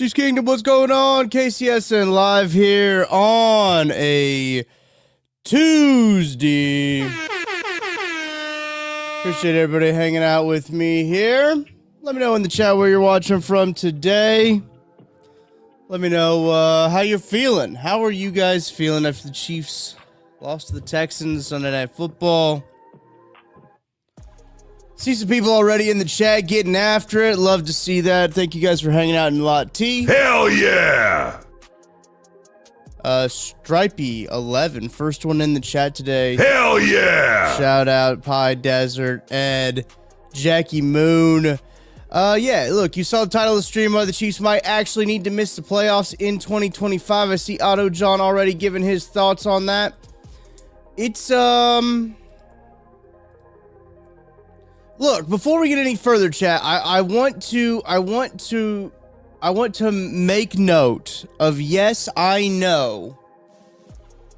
Chiefs Kingdom, what's going on? KCSN live here on a Tuesday. Appreciate everybody hanging out with me here. Let me know in the chat where you're watching from today. Let me know how you're feeling. How are you guys feeling after the Chiefs lost to the Texans Sunday Night Football? See some people already in the chat getting after it. Love to see that. Thank you guys for hanging out in Lot T. Hell yeah! Stripey11, first one in the chat today. Hell yeah! Shout out Pie Desert, Ed, Jackie Moon. Yeah, look, you saw the title of the stream. The Chiefs might actually need to miss the playoffs in 2025. I see Otto John already giving his thoughts on that. It's look, before we get any further, chat, I want to make note of, yes, I know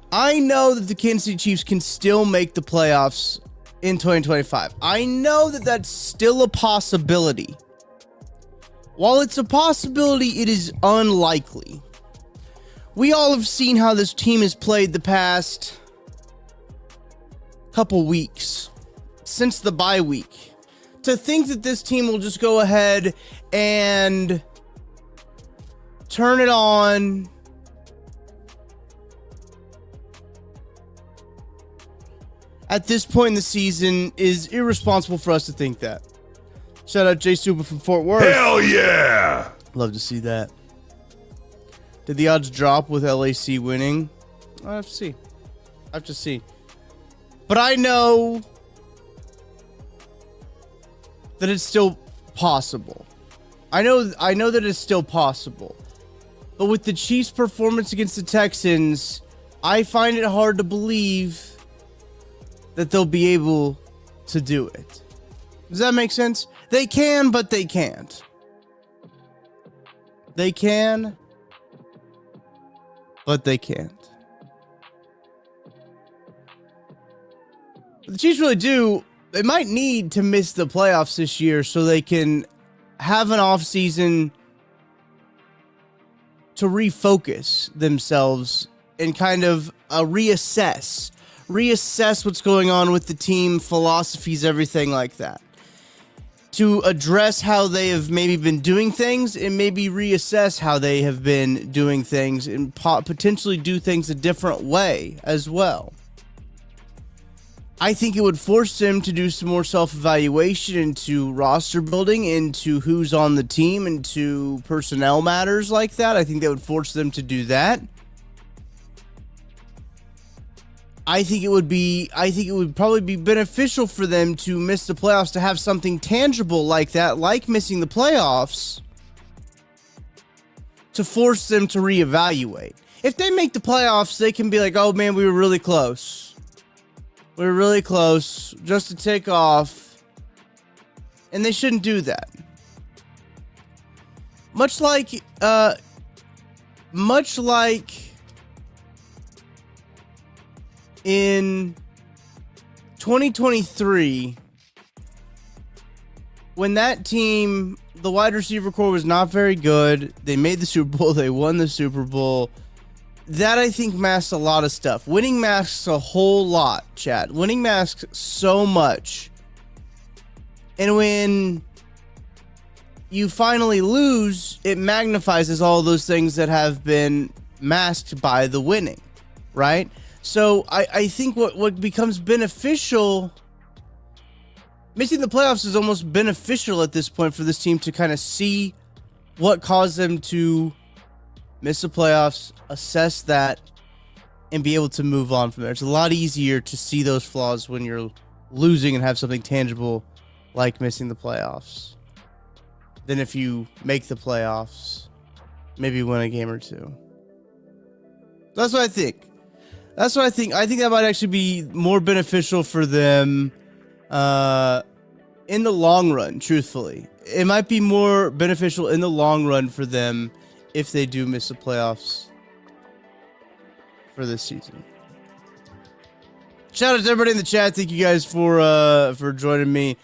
that the Kansas City Chiefs can still make the playoffs in 2025. I know that that's still a possibility. While it's a possibility, it is unlikely. We all have seen how this team has played the past couple weeks since the bye week. To think that this team will just go ahead and turn it on at this point in the season is irresponsible for us to think that. Shout out Jay Super from Fort Worth. Hell yeah! Love to see that. Did the odds drop with LAC winning? I have to see. I have to see. But I know that it's still possible. I know that it's still possible. But with the Chiefs' performance against the Texans, I find it hard to believe that they'll be able to do it. Does that make sense? They can, but they can't. They can, but they can't. But the Chiefs really do. They might need to miss the playoffs this year so they can have an off season to refocus themselves and kind of reassess what's going on with the team, philosophies, everything like that. To address how they have maybe been doing things and maybe reassess how they have been doing things and potentially do things a different way as well. I think it would force them to do some more self-evaluation into roster building, into who's on the team, into personnel matters like that. I think that would force them to do that. I think it would probably be beneficial for them to miss the playoffs, to have something tangible like that, like missing the playoffs, to force them to reevaluate. If they make the playoffs, they can be like, oh man, we were really close. We were really close, just to take off. And they shouldn't do that. Much like in 2023, when that team, the wide receiver core was not very good. They made the Super Bowl. They won the Super Bowl. That, I think, masks a lot of stuff. Winning masks a whole lot, chat. Winning masks so much. And when you finally lose, it magnifies all those things that have been masked by the winning, right? So I think what becomes beneficial, missing the playoffs is almost beneficial at this point for this team to kind of see what caused them to miss the playoffs, assess that, and be able to move on from there. It's a lot easier to see those flaws when you're losing and have something tangible like missing the playoffs than if you make the playoffs, maybe win a game or two. That's what I think. I think that might actually be more beneficial for them in the long run, truthfully. It might be more beneficial in the long run for them if they do miss the playoffs for this season. Shout out to everybody in the chat. Thank you guys for joining me.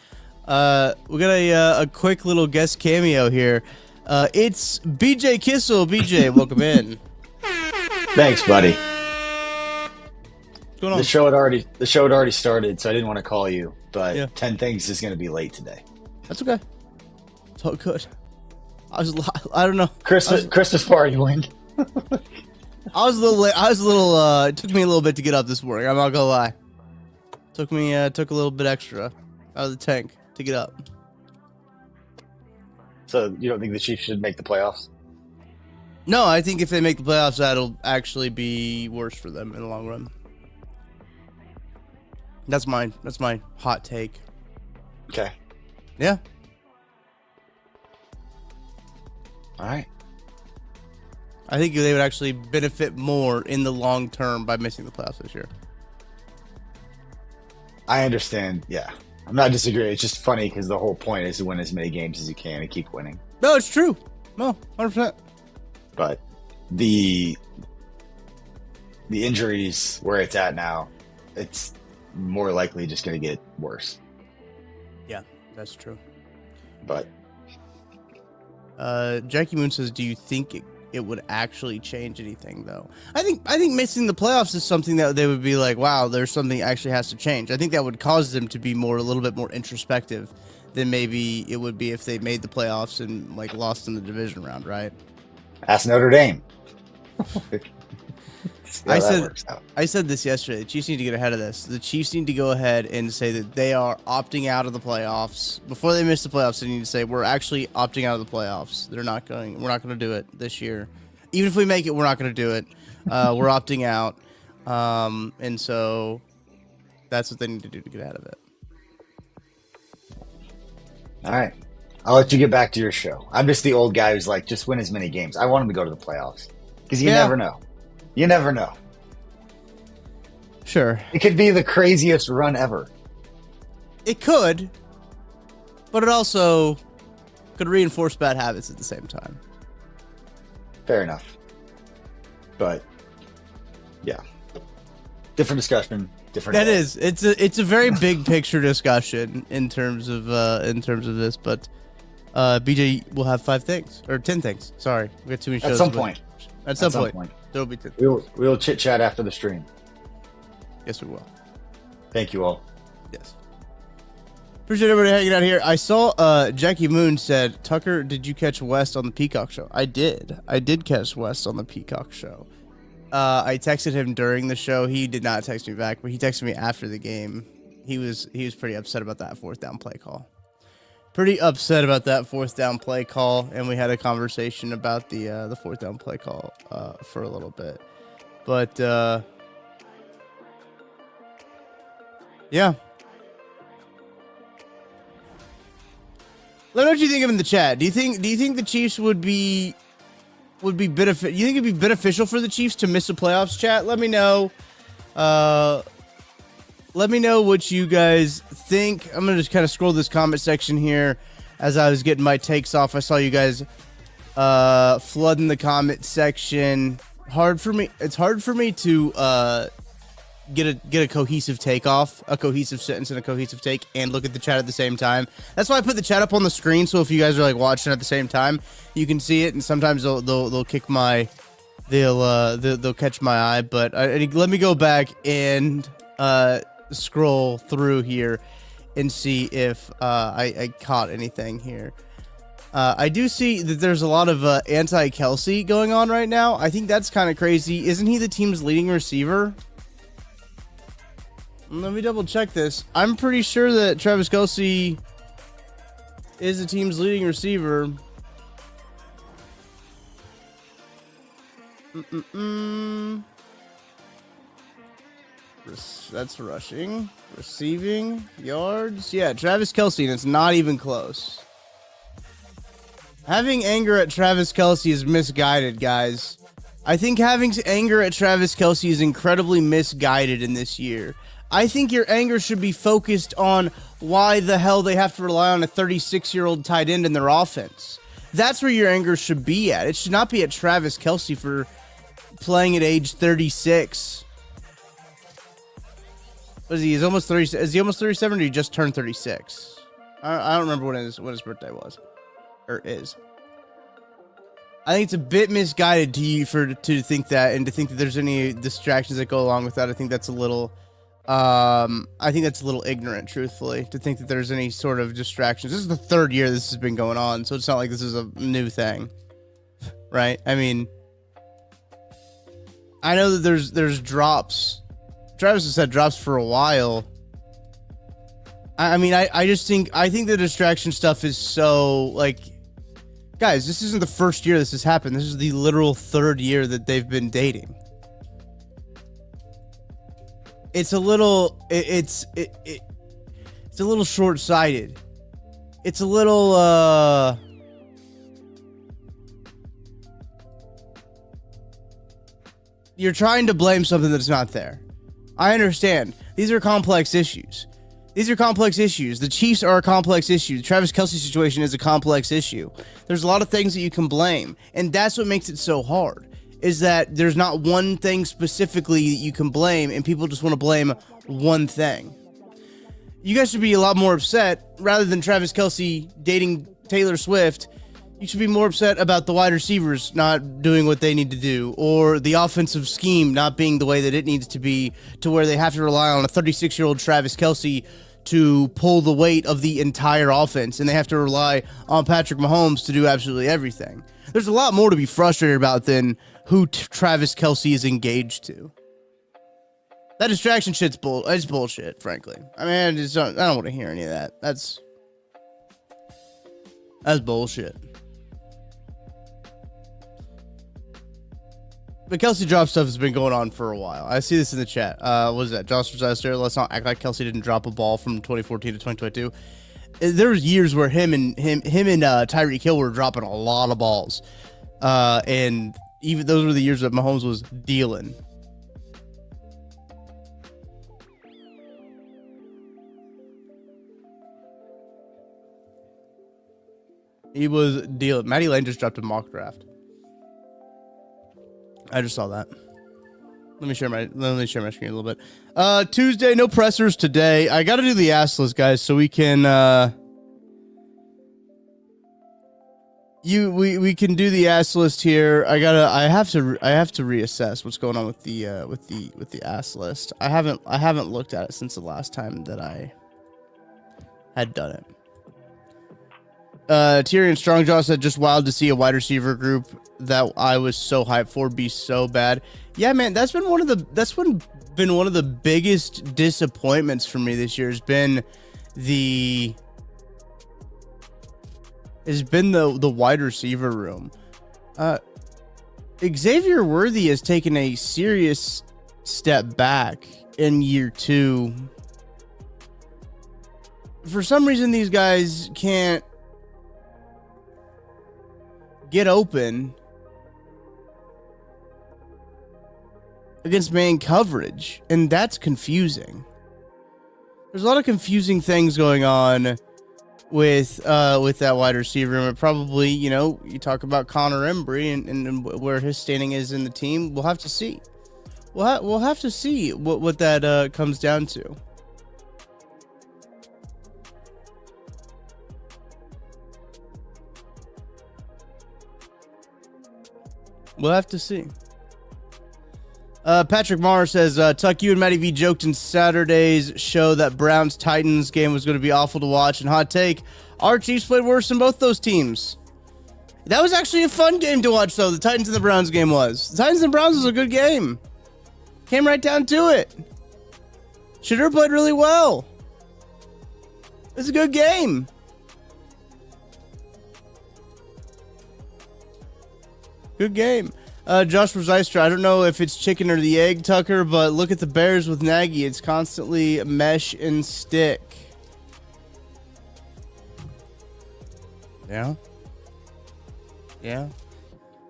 We got a quick little guest cameo here. It's BJ Kissel. BJ, welcome in. Thanks, buddy. What's going on? The show had already started, so I didn't want to call you, but Yeah. 10 Things is going to be late today. That's okay. It's all good. I don't know. Christmas party wing. I was a little late. It took me a little bit to get up this morning. I'm not gonna lie. Took a little bit extra out of the tank to get up. So you don't think the Chiefs should make the playoffs? No, I think if they make the playoffs, that'll actually be worse for them in the long run. That's my hot take. Okay. Yeah. All right. I think they would actually benefit more in the long term by missing the playoffs this year. I understand. Yeah. I'm not disagreeing. It's just funny because the whole point is to win as many games as you can and keep winning. No, it's true. No, 100%. But the injuries where it's at now, it's more likely just going to get worse. Yeah, that's true. But Jackie Moon says, "Do you think it would actually change anything, though?" I think missing the playoffs is something that they would be like, "Wow, there's something actually has to change." I think that would cause them to be a little bit more introspective than maybe it would be if they made the playoffs and like lost in the division round, right? ask Notre Dame. I said this yesterday. The Chiefs need to get ahead of this. The Chiefs need to go ahead and say that they are opting out of the playoffs. Before they miss the playoffs, they need to say, we're actually opting out of the playoffs. We're not going to do it this year. Even if we make it, we're not going to do it. We're opting out. And so that's what they need to do to get ahead of it. All right. I'll let you get back to your show. I'm just the old guy who's like, just win as many games. I want them to go to the playoffs because you never know. You never know. Sure. It could be the craziest run ever. It could, but it also could reinforce bad habits at the same time. Fair enough. But yeah, different discussion. Different. That is. It's a very big picture discussion in terms of this, but BJ will have 5 things or 10 things. Sorry, we got too many shows. At some point. At some point. There'll be 10. We will chit chat after the stream. Yes, we will. Thank you all. Yes. Appreciate everybody hanging out here. I saw Jackie Moon said, "Tucker, did you catch West on the Peacock show?" I did. I did catch West on the Peacock show. I texted him during the show. He did not text me back, but he texted me after the game. He was pretty upset about that 4th down play call. Pretty upset about that 4th down play call, and we had a conversation about the 4th down play call for a little bit. But yeah. Let me know what you think of in the chat. Do you think the Chiefs would be benefit? You think it'd be beneficial for the Chiefs to miss the playoffs? Chat. Let me know. Let me know what you guys think. I'm gonna just kind of scroll this comment section here as I was getting my takes off. I saw you guys flooding the comment section. It's hard for me to get a cohesive take off, a cohesive sentence and a cohesive take, and look at the chat at the same time. That's why I put the chat up on the screen, so if you guys are like watching at the same time, you can see it. And sometimes they'll kick my they'll catch my eye. But let me go back and scroll through here and see if I caught anything here. I do see that there's a lot of anti-Kelsey going on right now. I think that's kind of crazy. Isn't he the team's leading receiver? Let me double check this. I'm pretty sure that Travis Kelce is the team's leading receiver. That's rushing. Receiving yards. Yeah, Travis Kelce, and it's not even close. Having anger at Travis Kelce is misguided, guys. I think having anger at Travis Kelce is incredibly misguided in this year. I think your anger should be focused on why the hell they have to rely on a 36-year-old tight end in their offense. That's where your anger should be at. It should not be at Travis Kelce for playing at age 36. What is he? He's almost 30. Is he almost 37 or he just turned 36? I don't remember what his birthday was. Or is. I think it's a bit misguided to think that, and to think that there's any distractions that go along with that. I think that's a little, ignorant, truthfully, to think that there's any sort of distractions. This is the third year this has been going on, so it's not like this is a new thing, right? I mean, I know that there's drops. Travis has said drops for a while. I think the distraction stuff is so, like, guys, this isn't the first year this has happened. This is the literal third year that they've been dating. It's a little, it's a little short-sighted. It's a little, you're trying to blame something that's not there. I understand. These are complex issues. The Chiefs are a complex issue. The Travis Kelce situation is a complex issue. There's a lot of things that you can blame, and that's what makes it so hard, is that there's not one thing specifically that you can blame, and people just want to blame one thing. You guys should be a lot more upset, rather than Travis Kelce dating Taylor Swift. You should be more upset about the wide receivers not doing what they need to do, or the offensive scheme not being the way that it needs to be, to where they have to rely on a 36-year-old Travis Kelce to pull the weight of the entire offense, and they have to rely on Patrick Mahomes to do absolutely everything. There's a lot more to be frustrated about than who Travis Kelce is engaged to. That distraction shit's it's bullshit, frankly. I mean, I don't want to hear any of that. That's bullshit. The Kelce drop stuff has been going on for a while. I see this in the chat. What is that? Josh Disaster. Let's not act like Kelce didn't drop a ball from 2014 to 2022. There was years where him and Tyreek Hill were dropping a lot of balls, and even those were the years that Mahomes was dealing. He was dealing. Matty Lane just dropped a mock draft. I just saw that. Let me share my screen a little bit. Tuesday, no pressers today. I got to do the ass list, guys, so we can we can do the ass list here. I have to reassess what's going on with the ass list. I haven't looked at it since the last time that I had done it. Tyrion Strongjaw said, just wild to see a wide receiver group that I was so hyped for be so bad. Yeah, man, that's been one of the biggest disappointments for me this year. Has been the wide receiver room. Xavier Worthy has taken a serious step back in year 2. For some reason, these guys can't get open against man coverage, and that's confusing. There's a lot of confusing things going on with that wide receiver room. It probably, you talk about Connor Embry and where his standing is in the team. We'll have to see. We'll have to see what that comes down to. We'll have to see. Patrick Marr says, Tuck, you and Matty V joked in Saturday's show that Browns-Titans game was going to be awful to watch. And hot take, our Chiefs played worse than both those teams. That was actually a fun game to watch, though. The Titans and the Browns game was. The Titans and Browns was a good game. Came right down to it. Shadur played really well. It was a good game. Good game. Joshua Zeistra, I don't know if it's chicken or the egg, Tucker, but look at the Bears with Nagy. It's constantly mesh and stick. Yeah.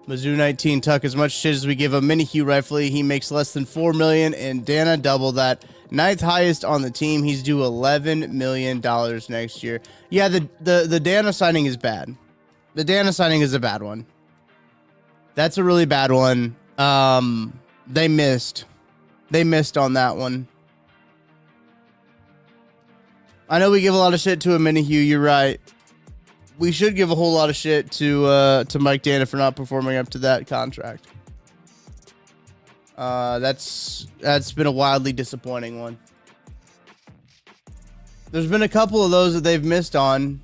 Mizzou 19, Tuck, as much shit as we give him Minihue rightfully, he makes less than $4 million, and Dana double that. 9th highest on the team. He's due $11 million next year. Yeah, the Dana signing is bad. The Dana signing is a bad one. That's a really bad one. They missed on that one. I know we give a lot of shit to a Minihue. You're right. we should give a whole lot of shit to Mike Dana for not performing up to that contract. That's been a wildly disappointing one. There's been a couple of those that they've missed on.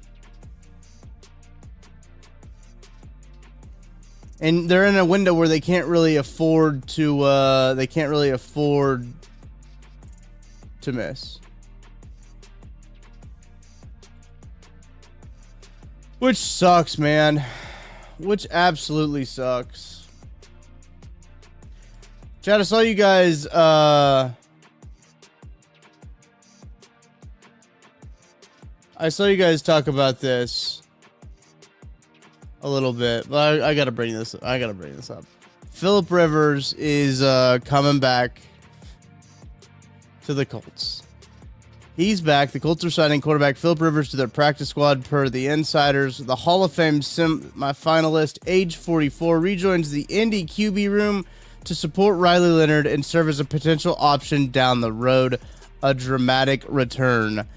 And they're in a window where they can't really afford to miss. Which sucks, man. Which absolutely sucks. Chad, I saw you guys talk about this a little bit, but I gotta bring this up. Phillip Rivers is coming back to the Colts. He's back. The Colts are signing quarterback Phillip Rivers to their practice squad per the insiders. The Hall of Fame semi-finalist, age 44, rejoins the Indy QB room to support Riley Leonard and serve as a potential option down the road. A dramatic return.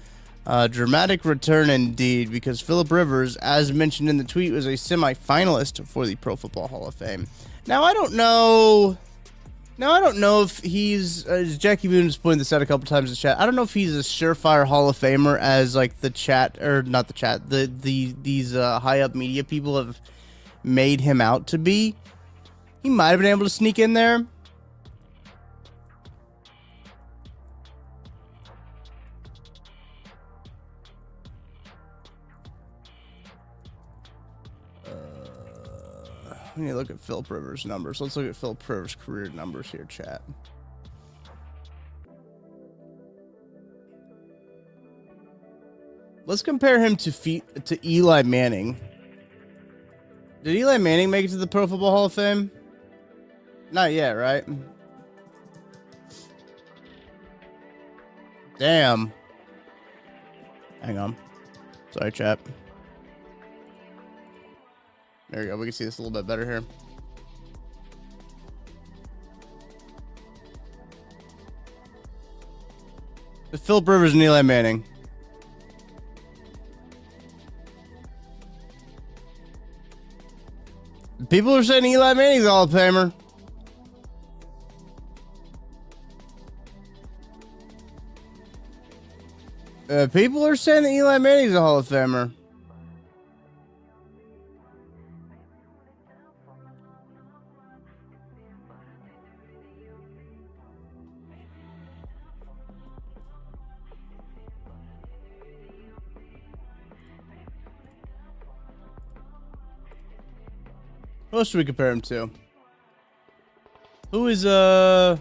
Dramatic return indeed, because Phillip Rivers, as mentioned in the tweet, was a semi-finalist for the Pro Football Hall of Fame. Now, I don't know if he's, as Jackie Moon has pointed this out a couple times in the chat, I don't know if he's a surefire Hall of Famer as like the chat, or not the chat, these high up media people have made him out to be. He might have been able to sneak in there. We need to look at Phillip Rivers' numbers. Let's look at Phillip Rivers' career numbers here, chat. Let's compare him to Eli Manning. Did Eli Manning make it to the Pro Football Hall of Fame? Not yet, right? Damn. Hang on. Sorry, chat. There we go. We can see this a little bit better here. It's Phillip Rivers and Eli Manning. People are saying Eli Manning's a Hall of Famer. People are saying that Eli Manning's a Hall of Famer. Who else should we compare him to? Who is who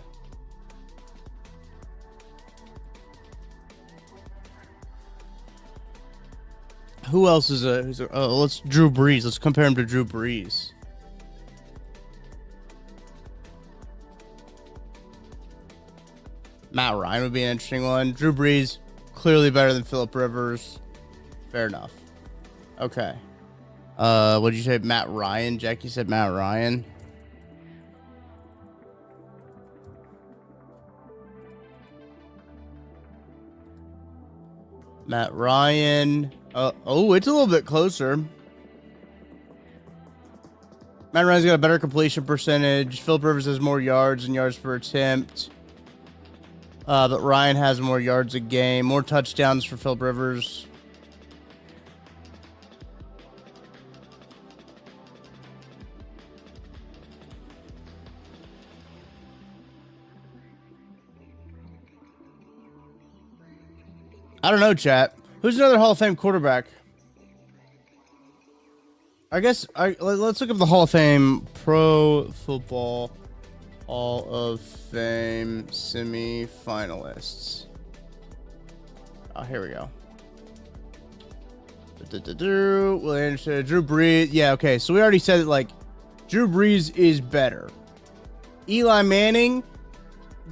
else is let's Drew Brees. Let's compare him to Drew Brees. Matt Ryan would be an interesting one. Drew Brees, clearly better than Phillip Rivers. Fair enough. Okay. What did you say? Matt Ryan? Jackie said Matt Ryan. Matt Ryan. Oh, it's a little bit closer. Matt Ryan's got a better completion percentage. Phillip Rivers has more yards and yards per attempt. But Ryan has more yards a game. More touchdowns for Phillip Rivers. I don't know, chat. Who's another Hall of Fame quarterback? I guess let's look up the Hall of Fame Pro Football Hall of Fame semi-finalists. Oh, here we go. Drew Brees. Yeah, okay. So we already said that, like, Drew Brees is better. Eli Manning.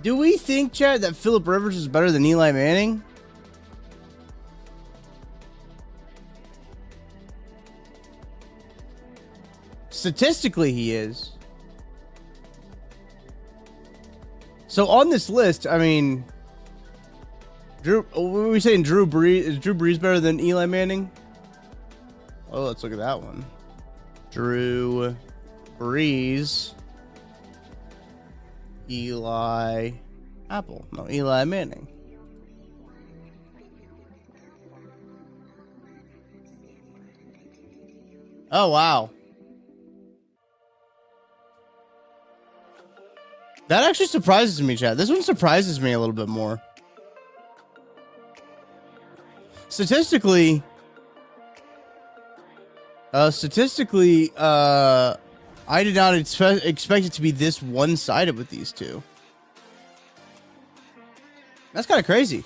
Do we think, chat, that Phillip Rivers is better than Eli Manning? Statistically, he is. So on this list, I mean, were we saying Drew Brees? Is Drew Brees better than Eli Manning? Oh, let's look at that one. Drew Brees. Eli Apple. No, Eli Manning. Oh, wow. That actually surprises me, Chad. This one surprises me a little bit more. Statistically, I did not expect it to be this one-sided with these two. That's kind of crazy.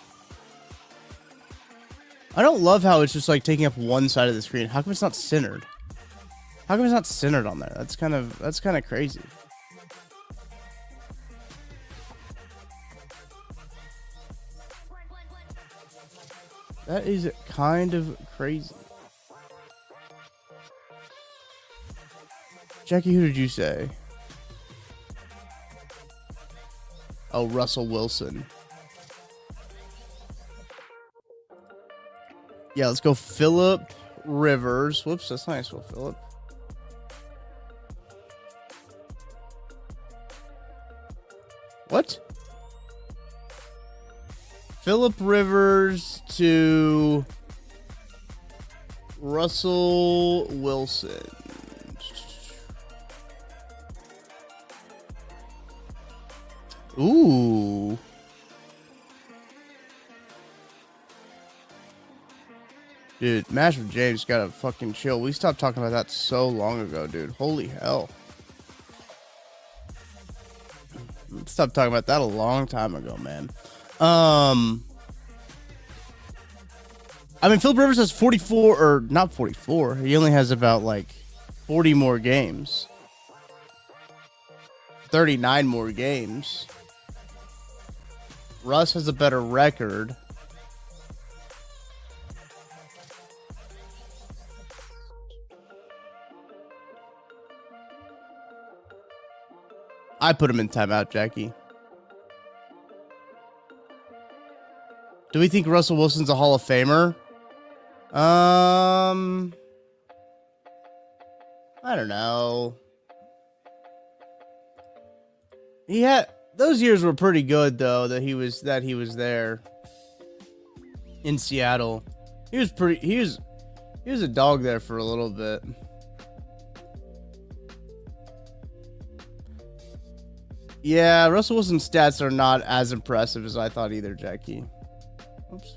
I don't love how it's just like taking up one side of the screen. How come it's not centered? How come it's not centered on there? That's kind of crazy. That is kind of crazy. Jackie, who did you say? Oh, Russell Wilson. Yeah, let's go Phillip Rivers. Whoops, that's nice. Well, Phillip. What? Phillip Rivers to Russell Wilson. Ooh. Dude, Mash with James gotta fucking chill. We stopped talking about that so long ago, dude. Holy hell. We stopped talking about that a long time ago, man. I mean, Phillip Rivers has 44, or not 44. He only has about like 40 more games. 39 more games. Russ has a better record. I put him in timeout, Jackie. Do we think Russell Wilson's a Hall of Famer? I don't know. He had those years were pretty good though that he was there in Seattle. He was a dog there for a little bit. Yeah, Russell Wilson's stats are not as impressive as I thought either, Jackie. Oops.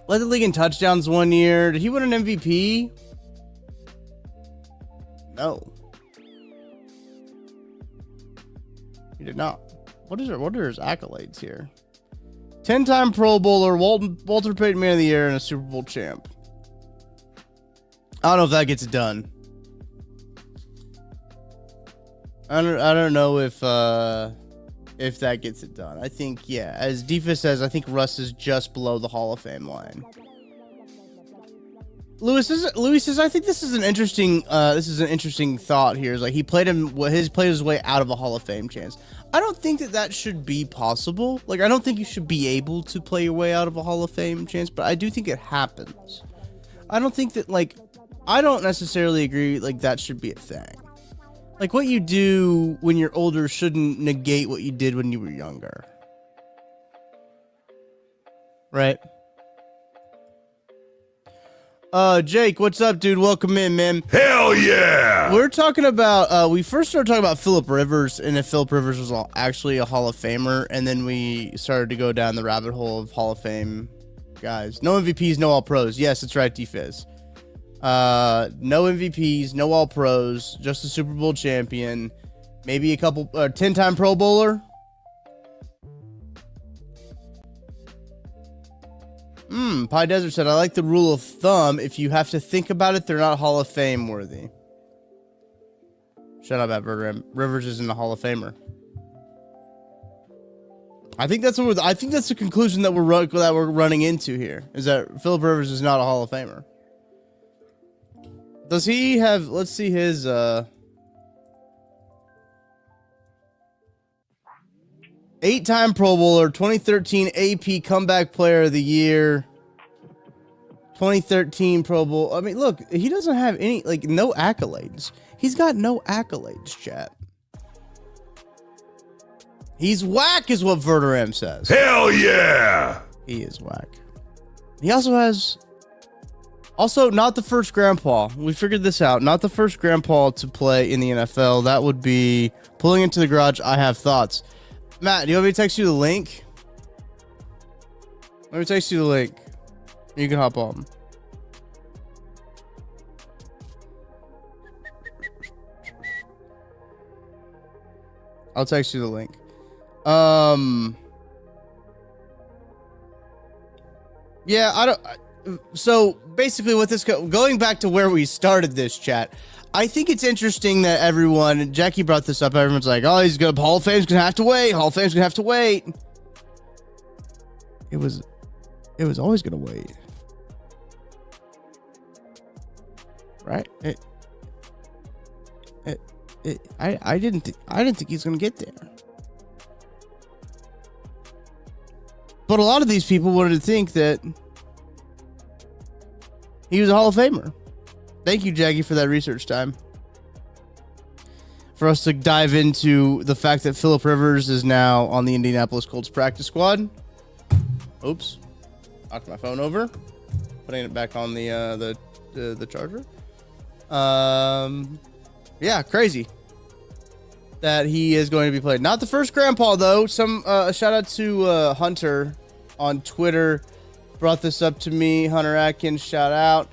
Led the league in touchdowns one year. Did he win an MVP? No. He did not. What are his accolades here? 10-time Pro Bowler, Walter Payton Man of the Year, and a Super Bowl champ. I don't know if that gets it done. I don't know if that gets it done. I think, yeah, as Defa says, I think Russ is just below the Hall of Fame line. Louis says, I think this is an interesting thought here. Is like he played his way out of a Hall of Fame chance. I don't think that should be possible. Like, I don't think you should be able to play your way out of a Hall of Fame chance, but I do think it happens. I don't think that, like, I don't necessarily agree, like, that should be a thing. Like, what you do when you're older shouldn't negate what you did when you were younger. Right? Jake, what's up, dude? Welcome in, man. Hell yeah! We're talking about, we first started talking about Phillip Rivers, and if Phillip Rivers was actually a Hall of Famer, and then we started to go down the rabbit hole of Hall of Fame guys. No MVPs, no All-Pros. Yes, that's right, D-Fizz. No MVPs, no All-Pros, just a Super Bowl champion, maybe a couple, 10-time Pro Bowler. Pie Desert said, I like the rule of thumb. If you have to think about it, they're not Hall of Fame worthy. Shut up, Edward. Rivers isn't a Hall of Famer. I think that's the conclusion that we're running into here, is that Phillip Rivers is not a Hall of Famer. Does he have, let's see his, 8-time Pro Bowler, 2013 AP Comeback Player of the Year, 2013 Pro Bowl. I mean, look, he doesn't have any, like, no accolades. He's got no accolades, chat. He's whack, is what Verderam says. Hell yeah! He is whack. He also has... Also, not the first grandpa. We figured this out. Not the first grandpa to play in the NFL. That would be pulling into the garage. I have thoughts. Matt, do you want me to text you the link? Let me text you the link. You can hop on. I'll text you the link. Yeah, I don't. So basically, what this going back to where we started this chat, I think it's interesting that everyone. Jackie brought this up. Everyone's like, "Oh, he's gonna Hall of Fame's gonna have to wait. Hall of Fame's gonna have to wait." It was always gonna wait, right? I didn't think he's gonna get there. But a lot of these people wanted to think that he was a Hall of Famer. Thank you, Jackie, for that research time. For us to dive into the fact that Phillip Rivers is now on the Indianapolis Colts practice squad. Oops. Knocked my phone over. Putting it back on the charger. Yeah, crazy that he is going to be played. Not the first grandpa, though. Some shout out to Hunter on Twitter. Brought this up to me. Hunter Atkins, shout out.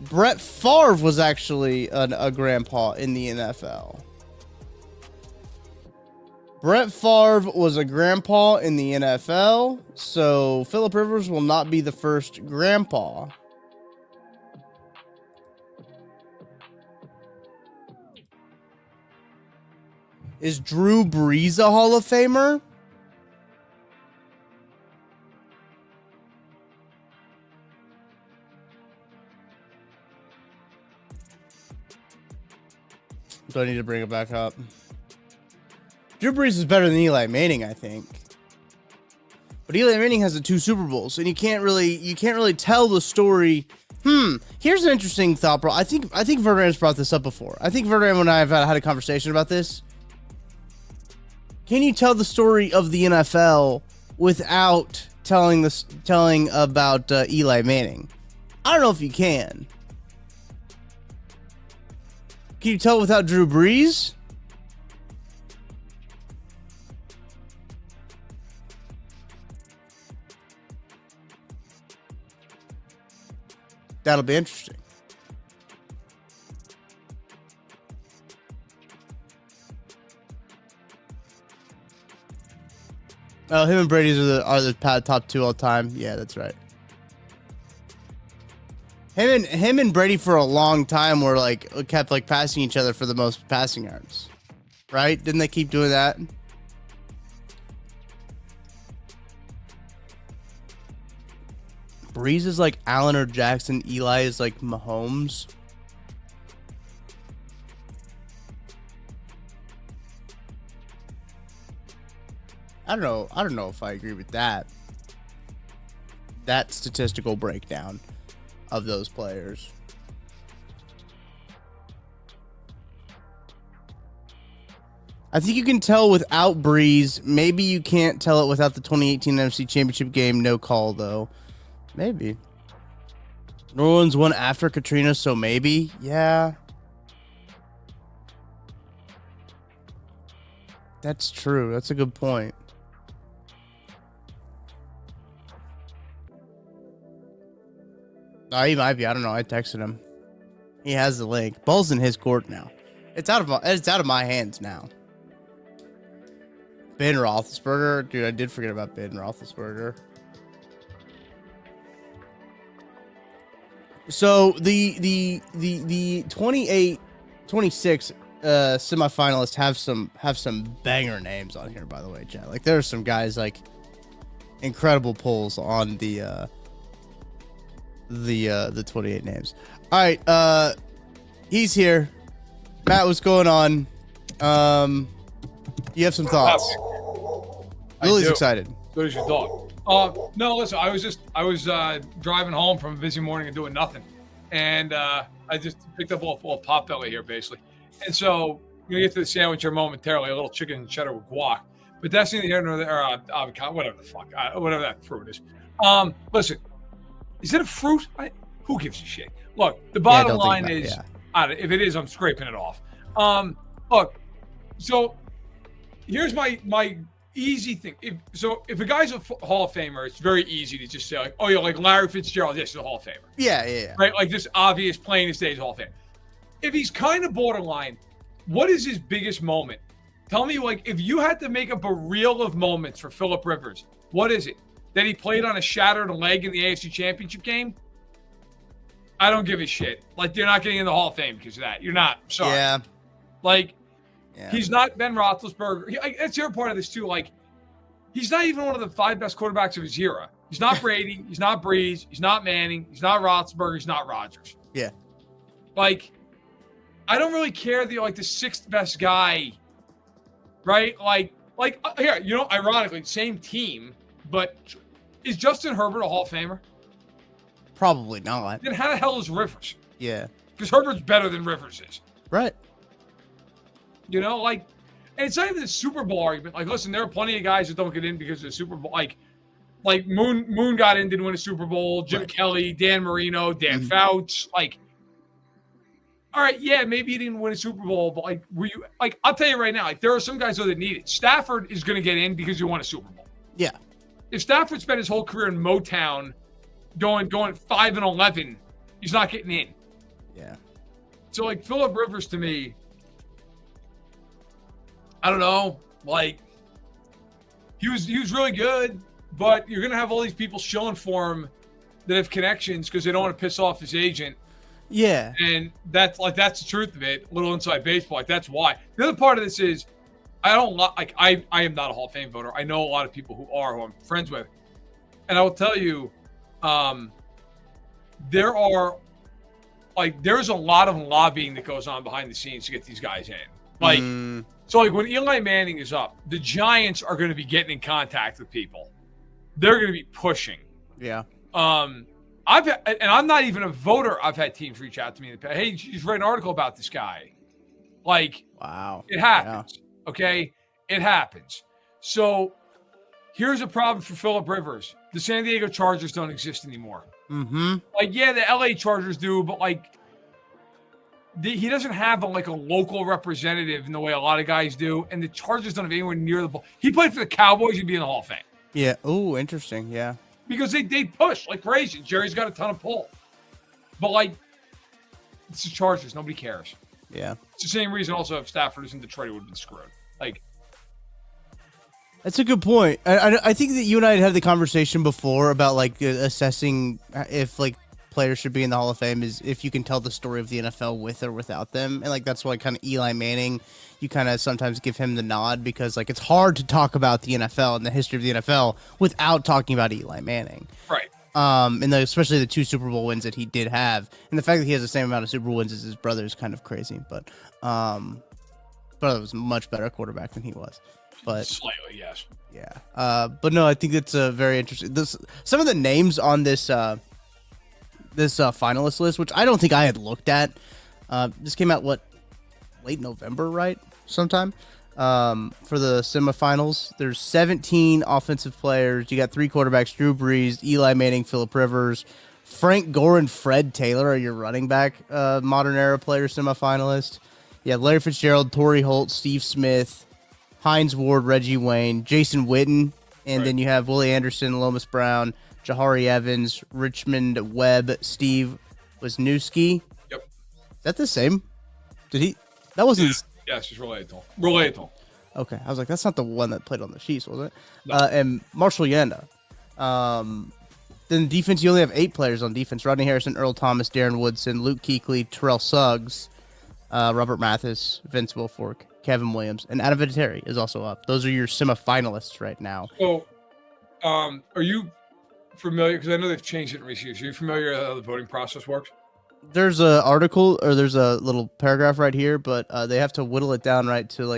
Brett Favre was actually a grandpa in the NFL. Brett Favre was a grandpa in the NFL, so Phillip Rivers will not be the first grandpa. Is Drew Brees a Hall of Famer? Do I need to bring it back up? Drew Brees is better than Eli Manning, I think. But Eli Manning has the 2 Super Bowls, and you can't really tell the story. Here's an interesting thought, bro. I think Verderam's brought this up before. I think Verderam and I have had a conversation about this. Can you tell the story of the NFL without telling about Eli Manning? I don't know if you can. Can you tell without Drew Brees? That'll be interesting. Oh, him and Brady's are the top 2 all time. Yeah, that's right. Him and Brady for a long time were kept passing each other for the most passing yards, right? Didn't they keep doing that? Breeze is like Allen or Jackson. Eli is like Mahomes. I don't know if I agree with that statistical breakdown of those players. I think you can tell without Breeze. Maybe you can't tell it without the 2018 NFC Championship game. No call, though. Maybe. New Orleans won after Katrina, so maybe. Yeah. That's true. That's a good point. Oh, he might be. I don't know. I texted him. He has the link. Ball's in his court now. It's out of my hands now. Ben Roethlisberger, dude. I did forget about Ben Roethlisberger. So the 28, 26 semifinalists have some banger names on here. By the way, Chad. Like there's some guys incredible pulls on the 28 names. All right, he's here. Matt, what's going on? You have some thoughts. Lily's excited. So does your dog. No, listen, I was driving home from a busy morning and doing nothing. And I just picked up a little Potbelly here, basically. And so we get to the sandwich here momentarily, a little chicken and cheddar with guac. But that's neither here nor there, avocado, whatever the fuck, whatever that fruit is. Listen, is it a fruit? Who gives a shit? Look, the bottom line is, if it is, I'm scraping it off. Look, so here's my easy thing. If a guy's a Hall of Famer, it's very easy to just say, like, oh, yeah, like Larry Fitzgerald, yes, he's a Hall of Famer. Yeah. Right? Like, just obvious, plain as day, Hall of Fame. If he's kind of borderline, what is his biggest moment? Tell me, like, if you had to make up a reel of moments for Phillip Rivers, what is it? That he played on a shattered leg in the AFC Championship game? I don't give a shit. Like, you're not getting in the Hall of Fame because of that. You're not. Sorry. Yeah. Like, he's not Ben Roethlisberger. That's the other part of this, too. Like, he's not even one of the 5 best quarterbacks of his era. He's not Brady. He's not Breeze. He's not Manning. He's not Roethlisberger. He's not Rodgers. Yeah. Like, I don't really care that you're like the 6th best guy, right? Like here, ironically, same team, but is Justin Herbert a Hall of Famer? Probably not. Then how the hell is Rivers? Yeah. Because Herbert's better than Rivers is. Right. And it's not even the Super Bowl argument. Like, listen, there are plenty of guys that don't get in because of the Super Bowl. Like Moon got in, didn't win a Super Bowl. Jim Kelly, Dan Marino, Dan Fouts. Like, all right, yeah, maybe he didn't win a Super Bowl, but like, were you like? I'll tell you right now, like there are some guys though that need it. Stafford is going to get in because he won a Super Bowl. Yeah. If Stafford spent his whole career in Motown, going 5-11, he's not getting in. Yeah. So like Phillip Rivers to me, I don't know, like he was really good, but you're going to have all these people shilling for him that have connections because they don't want to piss off his agent. Yeah. And that's the truth of it. Little inside baseball. Like that's why. The other part of this is I am not a Hall of Fame voter. I know a lot of people who I'm friends with. And I will tell you, there's a lot of lobbying that goes on behind the scenes to get these guys in. So like when Eli Manning is up, the Giants are going to be getting in contact with people. They're going to be pushing. Yeah. I'm not even a voter. I've had teams reach out to me and say, hey, just write an article about this guy. Like, wow. It happens. Yeah. Okay. It happens. So here's a problem for Phillip Rivers. The San Diego Chargers don't exist anymore. Mm-hmm. Like, yeah, the LA Chargers do, but like, he doesn't have a local representative in the way a lot of guys do. And the Chargers don't have anywhere near the ball. He played for the Cowboys. He'd be in the Hall of Fame. Yeah. Oh, interesting. Yeah. Because they push like crazy. Jerry's got a ton of pull. But, like, it's the Chargers. Nobody cares. Yeah. It's the same reason also if Stafford was in Detroit, it would have been screwed. Like, that's a good point. I think that you and I had the conversation before about, like, assessing if, like, players should be in the Hall of Fame is if you can tell the story of the NFL with or without them. And, like, that's why kind of Eli Manning, you kind of sometimes give him the nod because, like, it's hard to talk about the NFL and the history of the NFL without talking about Eli Manning. Right. And especially the 2 Super Bowl wins that he did have. And the fact that he has the same amount of Super Bowl wins as his brother is kind of crazy. But brother was a much better quarterback than he was. But slightly, yes. Yeah. But no, I think it's very interesting. Some of the names on this finalist list, which I don't think I had looked at. This came out late November, right? Sometime. For the semifinals, there's 17 offensive players. You got 3 quarterbacks: Drew Brees, Eli Manning, Phillip Rivers, Frank Gore, and Fred Taylor are your running back modern era player semifinalists. You have Larry Fitzgerald, Torrey Holt, Steve Smith, Hines Ward, Reggie Wayne, Jason Witten, and then you have Willie Anderson, Lomas Brown, Jahari Evans, Richmond Webb, Steve Wisniewski. Yep. Is that the same? Did he? That wasn't. Yes, it's relatable. Okay, I was like, that's not the one that played on the Chiefs, was it? No. And Marshall Yanda. Then defense, you only have 8 players on defense: Rodney Harrison, Earl Thomas, Darren Woodson, Luke Kuechly, Terrell Suggs, Robert Mathis, Vince Wilfork, Kevin Williams, and Adam Vinatieri is also up. Those are your semifinalists right now. So, are you familiar? Because I know they've changed it in recent years. Are you familiar with how the voting process works? There's a article, or there's a little paragraph right here, but they have to whittle it down right to,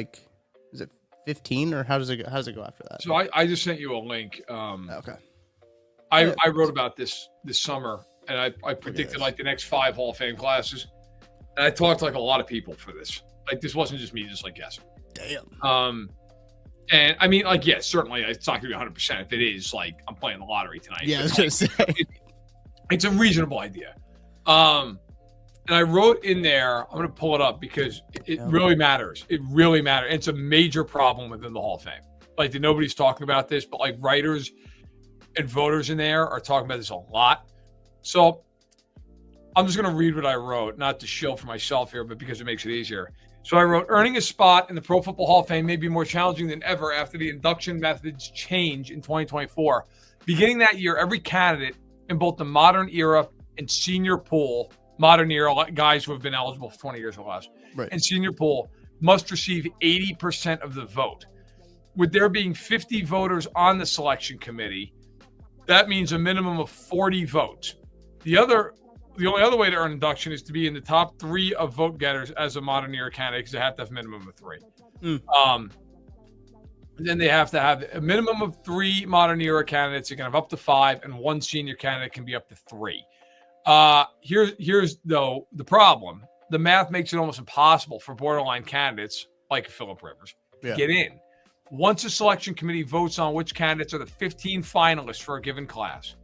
is it 15, or how does it go after that? So I just sent you a link. Okay. I wrote about this summer, and I predicted like the next 5 Hall of Fame classes. And I talked to like a lot of people for this. Like this wasn't just me just like guessing. Damn. And I mean, like, yes, certainly it's not gonna be 100%. If it is, like, I'm playing the lottery tonight. Yeah, I was gonna say it's a reasonable idea. And I wrote in there, I'm gonna pull it up because it really matters. It really matters. It's a major problem within the Hall of Fame. Like nobody's talking about this, but like writers and voters in there are talking about this a lot. So I'm just gonna read what I wrote, not to shill for myself here, but because it makes it easier. So I wrote, earning a spot in the Pro Football Hall of Fame may be more challenging than ever after the induction methods change in 2024. Beginning that year, every candidate in both the modern era and senior pool, modern era guys who have been eligible for 20 years or less, and senior pool must receive 80% of the vote. With there being 50 voters on the selection committee, that means a minimum of 40 votes. The only other way to earn induction is to be in the top 3 of vote getters as a modern era candidate, because they have to have a minimum of 3. Then they have to have a minimum of 3 modern era candidates. You can have up to 5, and 1 senior candidate can be up to 3. Here's though the problem. The math makes it almost impossible for borderline candidates like Philip Rivers to get in. Once a selection committee votes on which candidates are the 15 finalists for a given class,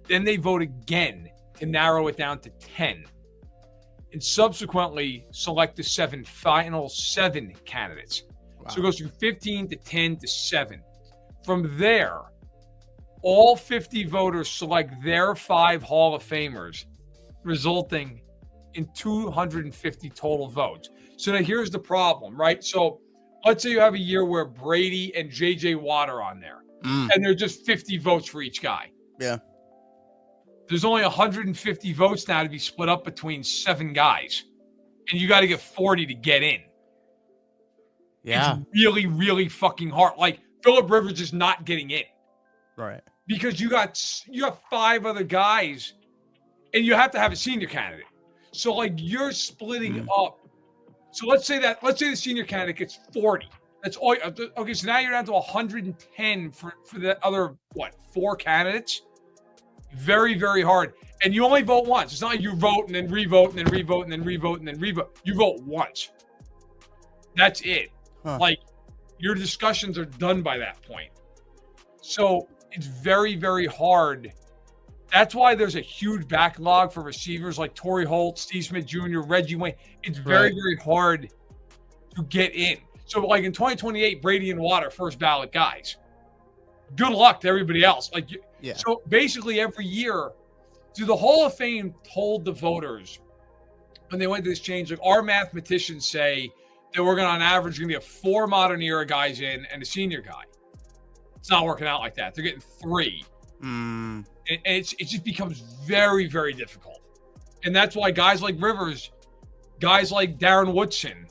then they vote again to narrow it down to 10, and subsequently select the final 7 candidates. Wow. So it goes from 15 to 10 to 7. From there, all 50 voters select their 5 Hall of Famers, resulting in 250 total votes. So now here's the problem, right? So let's say you have a year where Brady and J.J. Watt are on there, and they're just 50 votes for each guy. Yeah. There's only 150 votes now to be split up between 7 guys, and you got to get 40 to get in. Yeah. It's really, really fucking hard. Like Philip Rivers is not getting in. Right. Because you got 5 other guys, and you have to have a senior candidate. So like you're splitting up. So let's say the senior candidate gets 40. That's all. Okay, so now you're down to 110 for the other 4 candidates. Very, very hard. And you only vote once. It's not like you vote and then re-vote and then re-vote and then re-vote and then re-vote. You vote once. That's it. Huh. Like your discussions are done by that point. So it's very, very hard. That's why there's a huge backlog for receivers like Torrey Holt, Steve Smith Jr., Reggie Wayne. It's very, very hard to get in. So like in 2028, Brady and Watt are first ballot guys. Good luck to everybody else. So basically every year, the Hall of Fame told the voters when they went to this change, like our mathematicians say that we're going to, on average, going to get 4 modern era guys in and a senior guy. It's not working out like that. They're getting 3. And it just becomes very, very difficult. And that's why guys like Rivers, guys like Darren Woodson,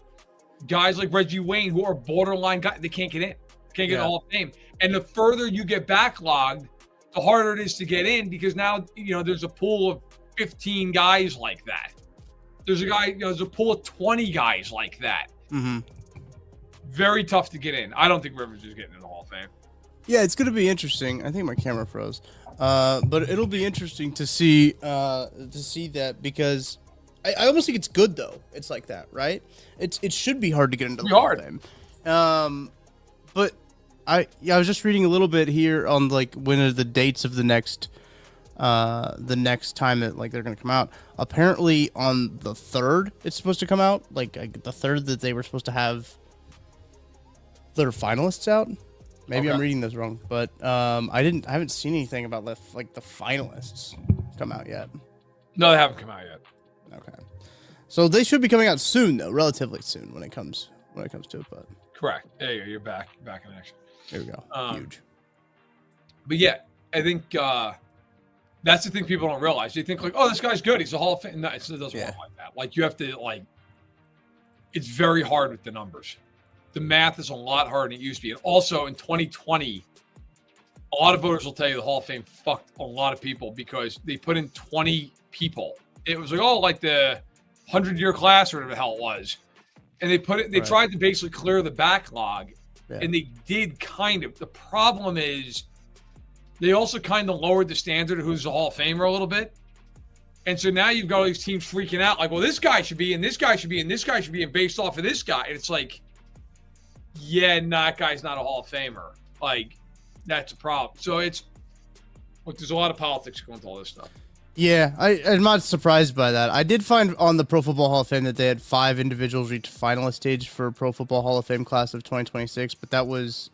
guys like Reggie Wayne, who are borderline guys, they can't get in. Can't get in the Hall of Fame. And the further you get backlogged, the harder it is to get in, because now, there's a pool of 15 guys like that. There's a pool of 20 guys like that. Very tough to get in. I don't think Rivers is getting in the Hall of Fame. Yeah, it's going to be interesting. I think my camera froze. But it'll be interesting to see that, because I almost think it's good though. It's like that, right? It should be hard to get into the Hall of Fame. But I was just reading a little bit here on like when are the dates of the next time that like they're gonna come out. Apparently on the 3rd it's supposed to come out. Like the 3rd that they were supposed to have their finalists out. Maybe I'm reading this wrong, but I haven't seen anything about the finalists come out yet. No, they haven't come out yet. Okay, so they should be coming out soon though, relatively soon when it comes to it. But correct. There you go. You're back in action. There we go. Huge. But yeah, I think that's the thing people don't realize. They think like, oh, this guy's good. He's a Hall of Fame. No, it doesn't work like that. Like you have to it's very hard with the numbers. The math is a lot harder than it used to be. And also in 2020, a lot of voters will tell you the Hall of Fame fucked a lot of people because they put in 20 people. It was like the 100-year class or whatever the hell it was. And they tried to basically clear the backlog. Yeah. And they did kind of. The problem is they also kind of lowered the standard of who's a Hall of Famer a little bit. And so now you've got all these teams freaking out like, well, this guy should be, and this guy should be, and this guy should be, and based off of this guy. And it's like, yeah, that guy's not a Hall of Famer. Like, that's a problem. So look, there's a lot of politics going into all this stuff. Yeah, I'm not surprised by that. I did find on the Pro Football Hall of Fame that they had 5 individuals reach finalist stage for Pro Football Hall of Fame class of 2026, but that was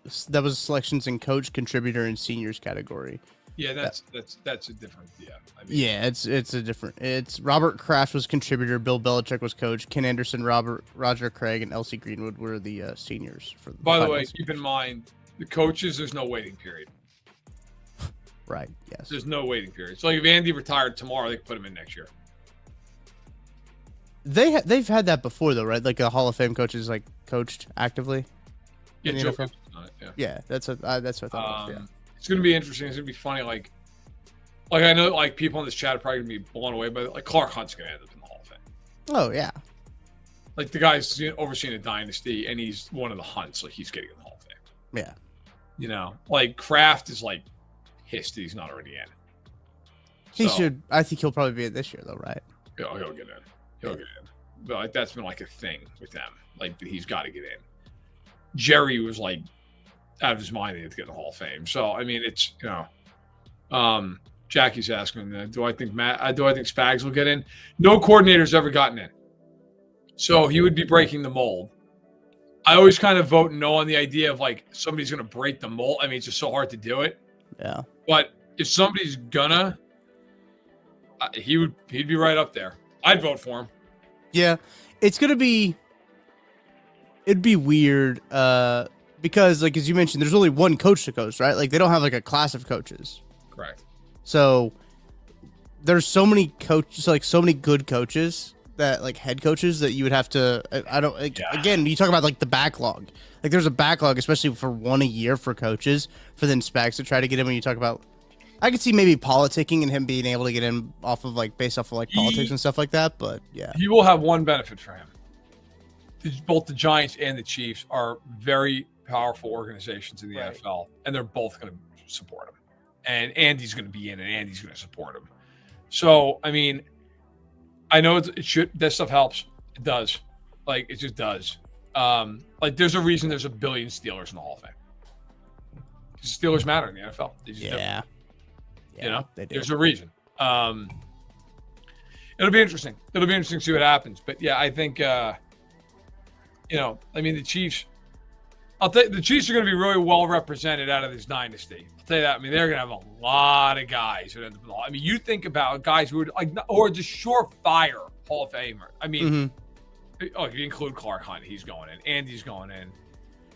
selections in coach, contributor, and seniors category. Yeah, that's a different. Yeah, I mean, yeah, it's a different. It's Robert Kraft was contributor, Bill Belichick was coach, Ken Anderson, Roger Craig, and Elsie Greenwood were the seniors. For by the way, keep in mind the coaches. There's no waiting period. Right. Yes. There's no waiting period. So like if Andy retired tomorrow, they could put him in next year. They've had that before though, right? Like a Hall of Fame coach is like coached actively. Yeah, in the Joe NFL? Gibbs is on it, yeah. Yeah, that's what I thought. Yeah. It's gonna be interesting. It's gonna be funny. Like I know like people in this chat are probably gonna be blown away by it. Like Clark Hunt's gonna end up in the Hall of Fame. Oh yeah. Like the guy's overseeing a dynasty, and he's one of the Hunts. Like he's getting in the Hall of Fame. Yeah. You know, like Kraft is like pissed that he's not already in. He should. I think he'll probably be in this year though, right? He'll get in. He'll get in. But like that's been like a thing with them. Like he's got to get in. Jerry was like out of his mind to get in the Hall of Fame. So I mean, it's Jackie's asking, do I think Spags will get in? No coordinator's ever gotten in, so he would be breaking the mold. I always kind of vote no on the idea of like somebody's going to break the mold. I mean, it's just so hard to do it. Yeah. But if somebody's gonna, he'd be right up there. I'd vote for him. Yeah, it'd be weird because like as you mentioned, there's only one coach to coach, right? Like they don't have like a class of coaches. Correct. So there's so many coaches, like so many good coaches that like head coaches that you would have to. Again, you talk about like the backlog. Like there's a backlog, especially for one a year for coaches for the Spags to try to get in. When you talk about, I could see maybe politicking and him being able to get in off of like based off of like politics and stuff like that. But yeah, he will have one benefit for him. Both the Giants and the Chiefs are very powerful organizations in the NFL, and they're both going to support him. And Andy's going to be in, and Andy's going to support him. So I mean, I know it should. That stuff helps. It does. Like it just does. Like there's a reason there's a billion Steelers in the Hall of Fame. Because Steelers matter in the NFL. They just do. You know, there's a reason. It'll be interesting. It'll be interesting to see what happens. But yeah, I think, I mean, the Chiefs, the Chiefs are going to be really well represented out of this dynasty. I'll tell you that. I mean, they're going to have a lot of guys who end up in the Hall. I mean, you think about guys who would like, or just surefire Hall of Famer. I mean, if you include Clark Hunt, he's going in. Andy's going in. I'm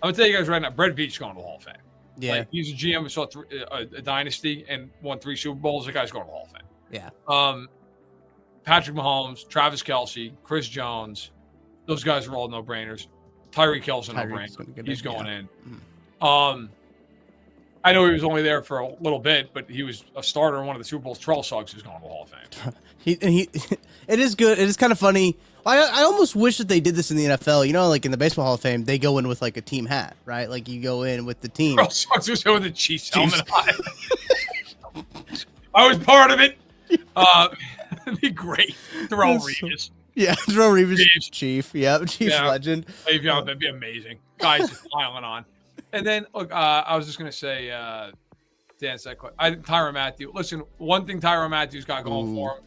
going to tell you guys right now, Brett Veach's going to the Hall of Fame. Yeah. Like, he's a GM who saw a dynasty and won 3 Super Bowls. The guy's going to the Hall of Fame. Yeah. Patrick Mahomes, Travis Kelce, Chris Jones, those guys are all no-brainers. Tyreek Hill's a no-brainer. He's going in. I know he was only there for a little bit, but he was a starter in one of the Super Bowls. Terrell Suggs is going to the Hall of Fame. It is good. It is kind of funny. I almost wish that they did this in the NFL. You know, like in the Baseball Hall of Fame, they go in with like a team hat, right? Like you go in with the team. Terrell Suggs was with the Chiefs helmet on. I was part of it. It'd be great. Terrell Reeves. Yeah, Terrell Reeves, Chief. Yeah, Chief's legend. That'd be amazing. Guys just piling on. And then, look, I was just going to say, Dan said, I think Tyrann Mathieu. Listen, one thing Tyrann Mathieu's got going for him,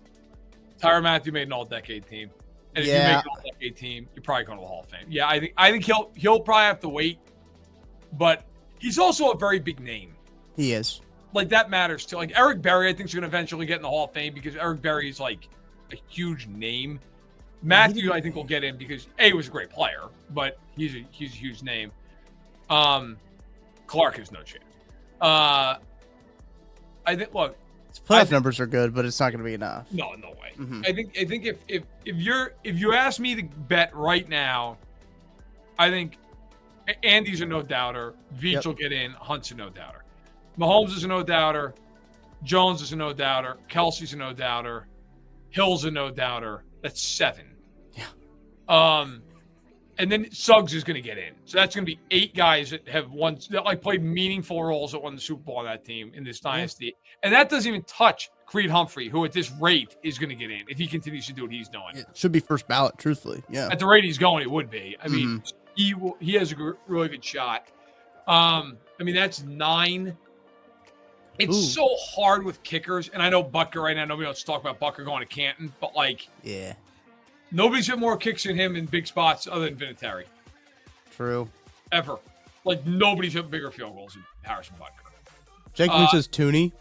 Tyrann Mathieu made an all-decade team. And if you make an all-decade team, you're probably going to the Hall of Fame. Yeah, I think he'll probably have to wait. But he's also a very big name. He is. Like, that matters, too. Like, Eric Berry, I think, is going to eventually get in the Hall of Fame because Eric Berry is, like, a huge name. Mathieu, I think, will get in because, A, he was a great player, but he's a huge name. Clark has no chance. I think. Look, his playoff numbers are good, but it's not going to be enough. No way. Mm-hmm. I think if you ask me to bet right now, I think Andy's a no doubter. Veach will get in. Hunt's a no doubter. Mahomes is a no doubter. Jones is a no doubter. Kelsey's a no doubter. Hill's a no doubter. That's 7. Yeah. And then Suggs is going to get in. So that's going to be 8 guys that have won, that like played meaningful roles that won the Super Bowl on that team in this dynasty. And that doesn't even touch Creed Humphrey, who at this rate is going to get in if he continues to do what he's doing. It should be first ballot, truthfully. Yeah. At the rate he's going, it would be. I mean, he has a really good shot. I mean, that's 9. It's so hard with kickers. And I know Butker right now, nobody wants to talk about Butker going to Canton, but like, yeah. Nobody's hit more kicks than him in big spots other than Vinatieri. True. Ever. Like, nobody's hit bigger field goals than Harrison Butker. Jake Moon says Tooney.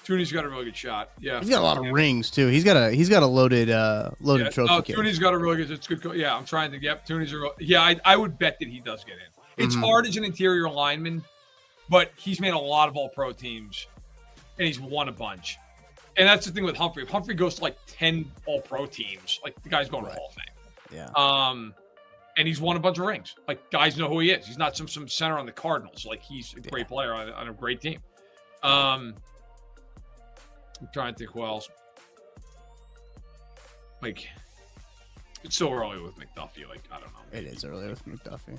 Tooney's got a really good shot. Yeah. He's got a lot of rings, too. He's got a loaded trophy case. Tooney's got a really good, it's good. Yeah, I'm trying to get, Tooney's a real, yeah, I would bet that he does get in. It's hard as an interior lineman, but he's made a lot of all-pro teams, and he's won a bunch. And that's the thing with Humphrey. If Humphrey goes to like 10 all-pro teams, like the guy's going to Hall of Fame. Yeah. And he's won a bunch of rings. Like, guys know who he is. He's not some center on the Cardinals. Like, he's a great player on a great team. I'm trying to think who else. Like, it's so early with McDuffie. Like, I don't know. It is early with McDuffie.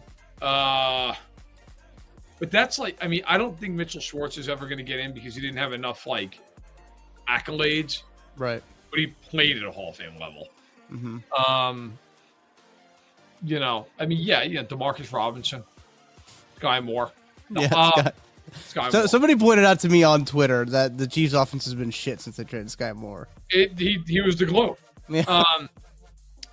But that's like, I mean, I don't think Mitchell Schwartz is ever going to get in because he didn't have enough, like, accolades. Right. But he played at a Hall of Fame level. You know, I mean, yeah, DeMarcus Robinson, Sky Moore. Sky Moore. Somebody pointed out to me on Twitter that the Chiefs' offense has been shit since they traded Sky Moore. He was the glue. Yeah.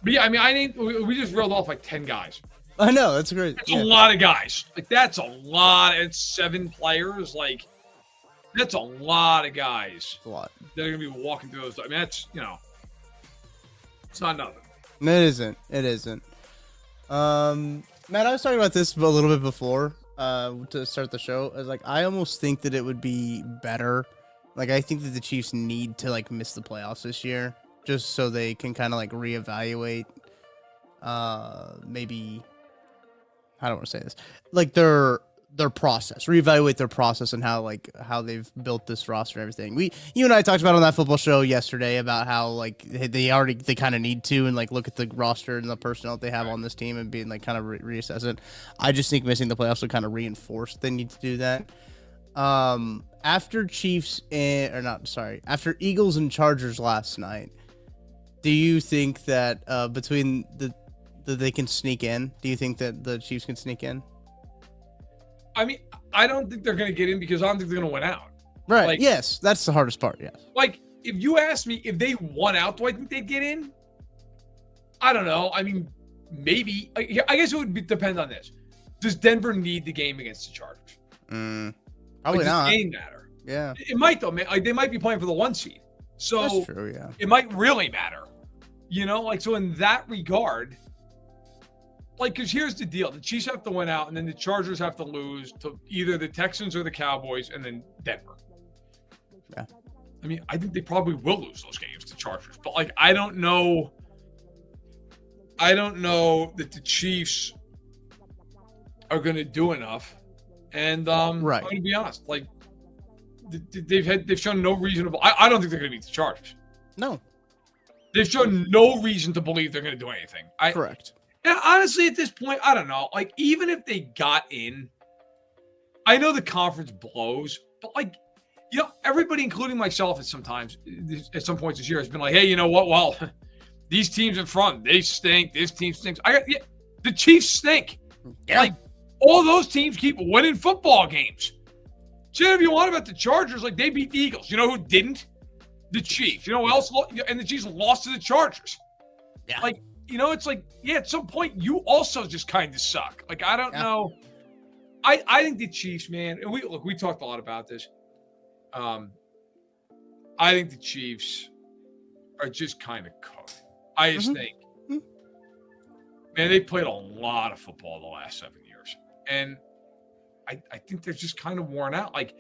But yeah, I mean, we just reeled off like 10 guys. I know, that's great. That's a lot of guys. Like, that's a lot. It's 7 players. Like, that's a lot of guys. It's a lot. They're going to be walking through those. I mean, that's, it's not nothing. It isn't. It isn't. Matt, I was talking about this a little bit before to start the show. I was like, I almost think that it would be better. Like, I think that the Chiefs need to like miss the playoffs this year just so they can kind of like reevaluate maybe, I don't want to say this, like their process, reevaluate their process and how they've built this roster and everything. You and I talked about on that football show yesterday about how like they kind of need to and like look at the roster and the personnel that they have on this team and being like kind of reassess it. I just think missing the playoffs would kind of reinforce they need to do that. After Eagles and Chargers last night, do you think that between that they can sneak in? Do you think that the Chiefs can sneak in? I mean, I don't think they're going to get in because I don't think they're going to win out. Right. Like, yes, that's the hardest part. Yes. Like, if you ask me if they won out, do I think they'd get in? I don't know. I mean, maybe. I guess it would depend on this. Does Denver need the game against the Chargers? Probably not. Does the game matter? Yeah. It might, though. Like, they might be playing for the 1 seed. So that's true, yeah. It might really matter. Like, so in that regard, like, because here's the deal. The Chiefs have to win out, and then the Chargers have to lose to either the Texans or the Cowboys, and then Denver. Yeah. I mean, I think they probably will lose those games to Chargers. But, like, I don't know that the Chiefs are going to do enough. And I'm going to be honest. Like, they've shown no reasonable. I don't think they're going to beat the Chargers. No. They've shown no reason to believe they're going to do anything. Correct. And honestly, at this point, I don't know. Like, even if they got in, I know the conference blows, but like, everybody, including myself, at some points this year, has been like, hey, you know what? Well, these teams in front, they stink. This team stinks. The Chiefs stink. Yeah. Like, all those teams keep winning football games. Say if you want about the Chargers, like, they beat the Eagles. You know who didn't? The Chiefs. You know who else? And the Chiefs lost to the Chargers. Yeah. Like, it's like, at some point, you also just kind of suck. Like, I don't know. I think the Chiefs, man, and we talked a lot about this. I think the Chiefs are just kind of cooked. I just think, man, they played a lot of football the last 7 years. And I think they're just kind of worn out. Like,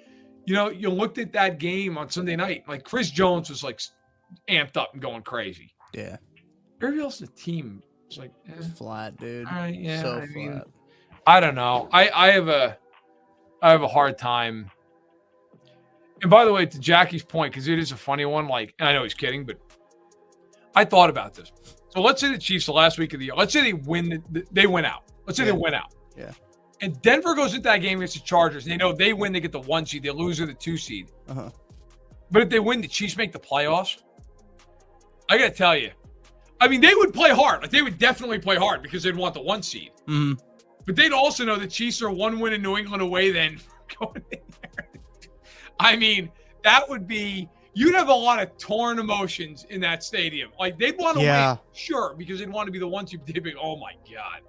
you looked at that game on Sunday night, like Chris Jones was like amped up and going crazy. Yeah. Everybody else in the team was like, flat, dude. All right, yeah. So I mean, flat. I don't know. I have a hard time. And by the way, to Jackie's point, because it is a funny one, like, and I know he's kidding, but I thought about this. So let's say the Chiefs the last week of the year. Let's say they win. They win out. Let's say they win out. Yeah. And Denver goes into that game against the Chargers. And they know they win, they get the 1 seed. They lose to the 2 seed. Uh-huh. But if they win, the Chiefs make the playoffs. I got to tell you. I mean, they would play hard. Like, they would definitely play hard because they'd want the 1 seed. Mm-hmm. But they'd also know the Chiefs are 1 win in New England away then going in there. I mean, that would be – you'd have a lot of torn emotions in that stadium. Like, they'd want to win, sure, because they'd want to be the 1 seed. They'd be, oh, my God.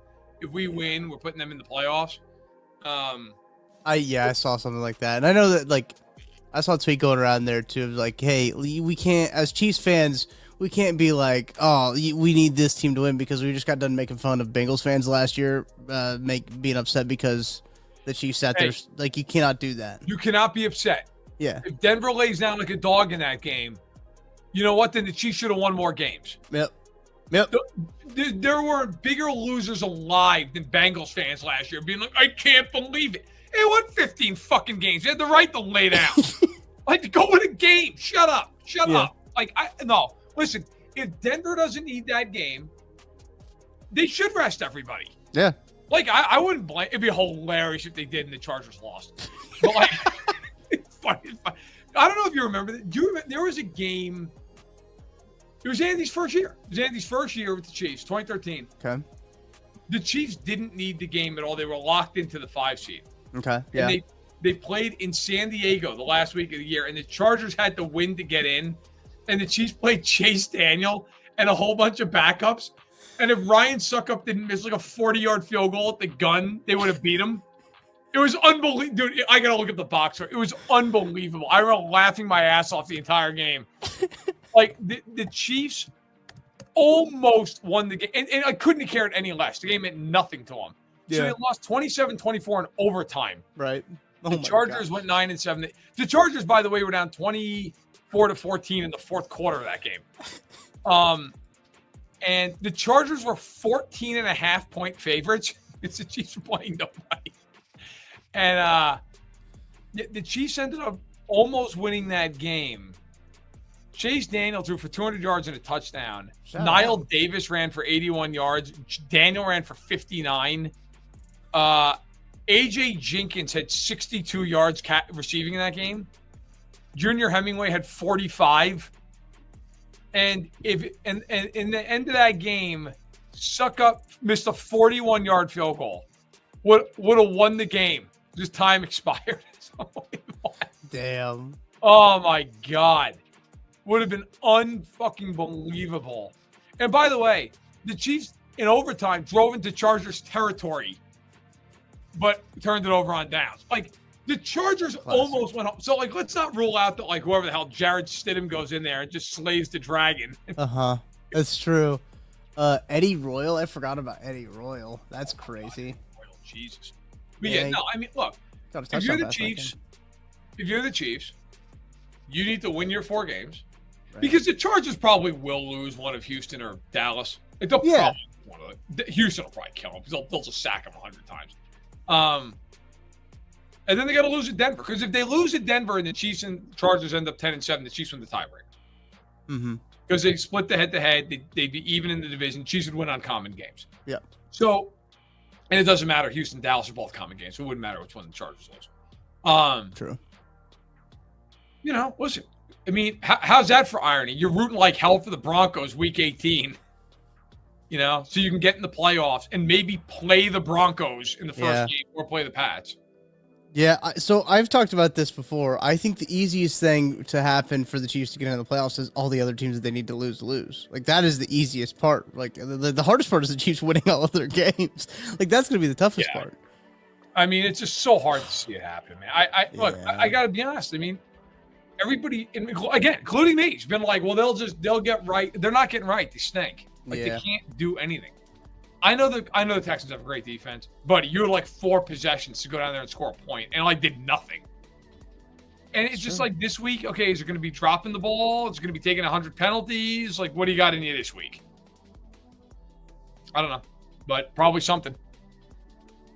If we win, we're putting them in the playoffs. I saw something like that. And I know that, like, I saw a tweet going around there, too, like, hey, we can't – as Chiefs fans – we can't be like, oh, we need this team to win because we just got done making fun of Bengals fans last year, being upset because the Chiefs sat there. Like, you cannot do that. You cannot be upset. Yeah. If Denver lays down like a dog in that game, you know what? Then the Chiefs should have won more games. Yep. There were bigger losers alive than Bengals fans last year, being like, I can't believe it. They won 15 fucking games. They had the right to lay down. Like, go win a game. Shut up. Shut up. Like, no. Listen, if Denver doesn't need that game, they should rest everybody. Yeah. Like, I wouldn't blame. It'd be hilarious if they did and the Chargers lost. But, like, it's funny. I don't know if you remember that. Do you remember? There was a game. It was Andy's first year. It was Andy's first year with the Chiefs, 2013. Okay. The Chiefs didn't need the game at all. They were locked into the 5 seed. Okay. Yeah. And they played in San Diego the last week of the year, and the Chargers had to win to get in. And the Chiefs played Chase Daniel and a whole bunch of backups. And if Ryan Suckup didn't miss like a 40-yard field goal at the gun, they would have beat him. It was unbelievable. Dude, I got to look at the box score. It was unbelievable. I remember laughing my ass off the entire game. Like, the Chiefs almost won the game. And I couldn't have cared any less. The game meant nothing to them. So they lost 27-24 in overtime. Right. The Chargers went 9-7. The Chargers, by the way, were down 24-14 in the fourth quarter of that game. And the Chargers were 14.5-point favorites. It's the Chiefs were playing nobody. And the Chiefs ended up almost winning that game. Chase Daniel threw for 200 yards and a touchdown. Niall Davis ran for 81 yards. Daniel ran for 59. A.J. Jenkins had 62 yards receiving in that game. Junior Hemingway had 45. And in the end of that game, Suckup missed a 41-yard field goal. Would have won the game. Just time expired. Damn. Oh my God. Would have been unfucking believable. And by the way, the Chiefs in overtime drove into Chargers territory, but turned it over on downs. Like, the Chargers almost went home. So, like, let's not rule out that, like, whoever the hell Jared Stidham goes in there and just slays the dragon. Uh-huh. That's true. Eddie Royal. I forgot about Eddie Royal. That's crazy. Royal, Jesus. But yeah, no, I mean, look, if you're the Chiefs, you need to win your 4 games. Right. Because the Chargers probably will lose one of Houston or Dallas. Like, they'll probably Houston will probably kill them because they'll just sack them 100 times. And then they got to lose at Denver. Because if they lose at Denver and the Chiefs and Chargers end up 10-7, the Chiefs win the tiebreaker. Mm-hmm. Because they split the head-to-head. They'd be even in the division. Chiefs would win on common games. Yeah. So, and it doesn't matter. Houston and Dallas are both common games. So it wouldn't matter which one the Chargers lose. True. You know, listen. I mean, how's that for irony? You're rooting like hell for the Broncos week 18. You know, so you can get in the playoffs and maybe play the Broncos in the first game or play the Pats. Yeah, so I've talked about this before. I think the easiest thing to happen for the Chiefs to get into the playoffs is all the other teams that they need to lose. Like, that is the easiest part. Like, the hardest part is the Chiefs winning all of their games. Like, that's going to be the toughest part. I mean, it's just so hard to see it happen, man. Look, I got to be honest. I mean, everybody, again, including me, has been like, well, they'll get right. They're not getting right. They stink. Like, they can't do anything. I know the Texans have a great defense, buddy. You're like 4 possessions to go down there and score a point, and like did nothing. And it's just like this week. Okay, is it going to be dropping the ball? Is it going to be taking 100 penalties? Like, what do you got in you this week? I don't know, but probably something.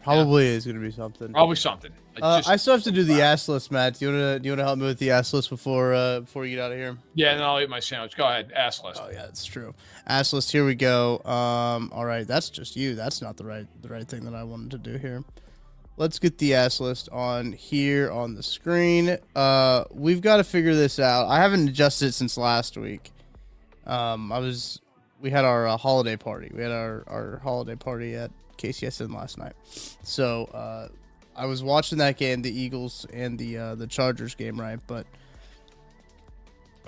Probably is going to be something. Probably something. I still have to do the ass list, Matt. Do you wanna help me with the ass list before you get out of here? Yeah, and I'll eat my sandwich. Go ahead, ass list. Oh yeah, that's true. Ass list. Here we go. All right, that's just you. That's not the right thing that I wanted to do here. Let's get the ass list on here on the screen. We've got to figure this out. I haven't adjusted it since last week. We had our holiday party. We had our holiday party at KCSN last night. So I was watching that game, the Eagles and the Chargers game, right? But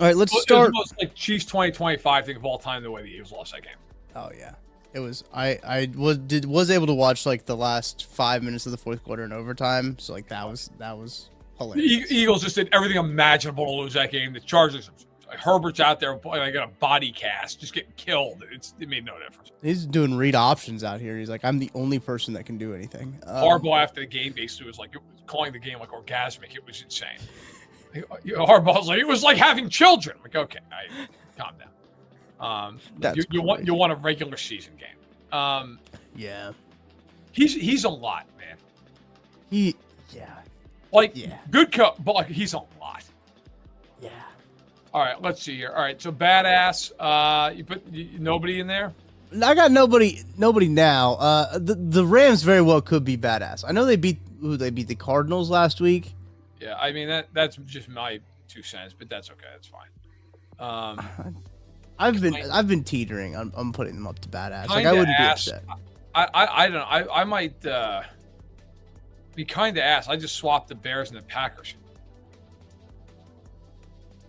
all right, let's start. It was the most like Chiefs 2025 thing of all time. The way the Eagles lost that game. Oh yeah, it was. I was able to watch like the last 5 minutes of the fourth quarter in overtime. So like that was hilarious. The Eagles just did everything imaginable to lose that game. The Chargers, Herbert's out there like got a body cast, just getting killed. It made no difference. He's doing read options out here. He's like, I'm the only person that can do anything. Harbaugh after the game basically was like calling the game like orgasmic. It was insane. Harbaugh's like, it was like having children. I'm like, okay, calm down. You want a regular season game. Yeah. He's a lot, man. Good coach, but like he's a lot. Yeah. All right, let's see here. All right, so badass. You put nobody in there. I got nobody now. The Rams very well could be badass. I know they beat the Cardinals last week. Yeah, I mean that's just my 2 cents, but that's okay. That's fine. I've been teetering on putting them up to badass. Like I wouldn't be upset. I don't know. I might be kind of ass. I just swapped the Bears and the Packers.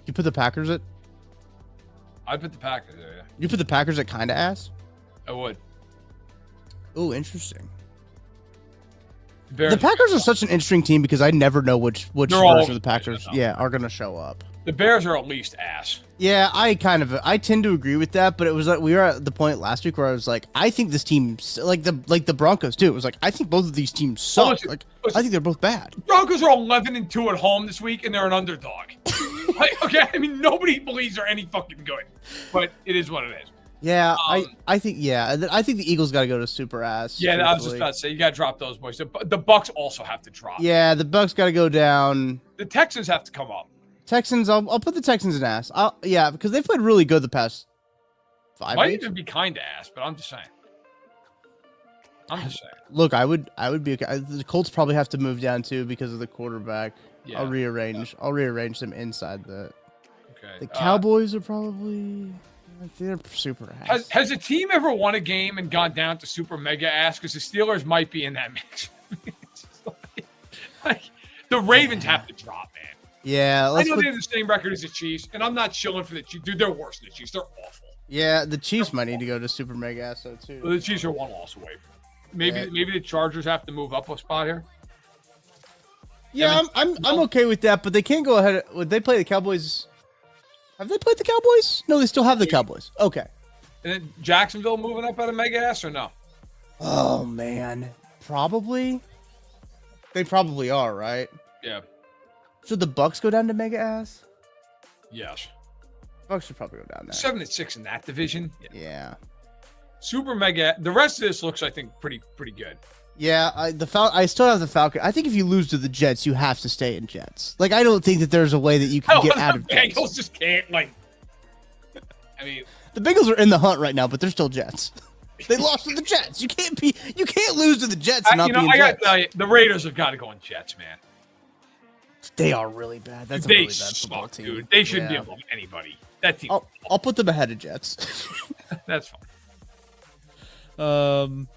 You put the Packers at? I put the Packers there. Yeah. You put the Packers at kind of ass? I would. Oh, interesting. The Packers are such an interesting team because I never know which version of the Packers are going to show up. The Bears are at least ass. Yeah, I tend to agree with that, but it was like we were at the point last week where I was like, I think this team like the Broncos too. It was like I think both of these teams suck. Listen, I think they're both bad. Broncos are 11-2 at home this week, and they're an underdog. Okay, I mean nobody believes they're any fucking good, but it is what it is. Yeah, I think the Eagles got to go to super ass. Yeah, I was just about to say you got to drop those boys. The Bucks also have to drop. Yeah, the Bucks got to go down. The Texans have to come up. Texans, I'll put the Texans in ass. Because they've played really good the past 5 Might weeks. even be kind of ass, but I'm just saying. Look, I would be okay. The Colts probably have to move down too because of the quarterback. Yeah. I'll rearrange them inside the. Okay. The Cowboys are probably. They're super ass. Has a team ever won a game and gone down to super mega ass? Because the Steelers might be in that mix. The Ravens have to drop, man. Yeah, I know they have the same record as the Chiefs, and I'm not chilling for the Chiefs. Dude, they're worse than the Chiefs. They're awful. Yeah, the Chiefs might need to go to super mega ass though too. Well, the Chiefs are one loss away. Maybe the Chargers have to move up a spot here. Yeah, I'm okay with that, but they can't go ahead. Would they play the Cowboys? Have they played the Cowboys? No, they still have the Cowboys. Okay. And then Jacksonville moving up out of mega ass or no? Oh man, probably. They probably are, right? Yeah. Should the Bucks go down to mega ass? Yes. Bucks should probably go down there. 7-6 in that division. Yeah. Super mega. The rest of this looks, I think, pretty good. Yeah, I still have the Falcon. I think if you lose to the Jets, you have to stay in Jets. Like, I don't think that there's a way that you can get out of Jets. The Bengals just can't, like... I mean... The Bengals are in the hunt right now, but they're still Jets. They lost to the Jets. You can't lose to the Jets and not be in Jets. I gotta tell you, the Raiders have got to go in Jets, man. They are really bad. That's a really bad football team. Dude. They shouldn't be above anybody. That team. I'll put them ahead of Jets. That's fine.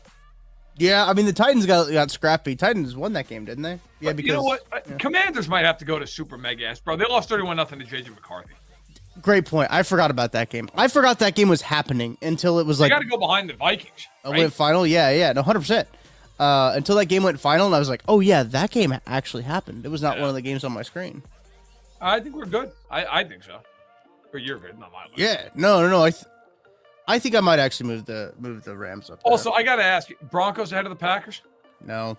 Yeah, I mean the Titans got scrappy. Titans won that game, didn't they? Yeah, because you know what? Commanders might have to go to super mega ass, bro. They lost 31-0 to JJ McCarthy. Great point. I forgot about that game. I forgot that game was happening until it was like. They got to go behind the Vikings. Right? Went final. Yeah, no, 100%. Until that game went final, and I was like, oh yeah, that game actually happened. It was not one of the games on my screen. I think we're good. I think so. But you're good, not my. Yeah, no. I think I might actually move the Rams up there. Also, I got to ask you, Broncos ahead of the Packers? No.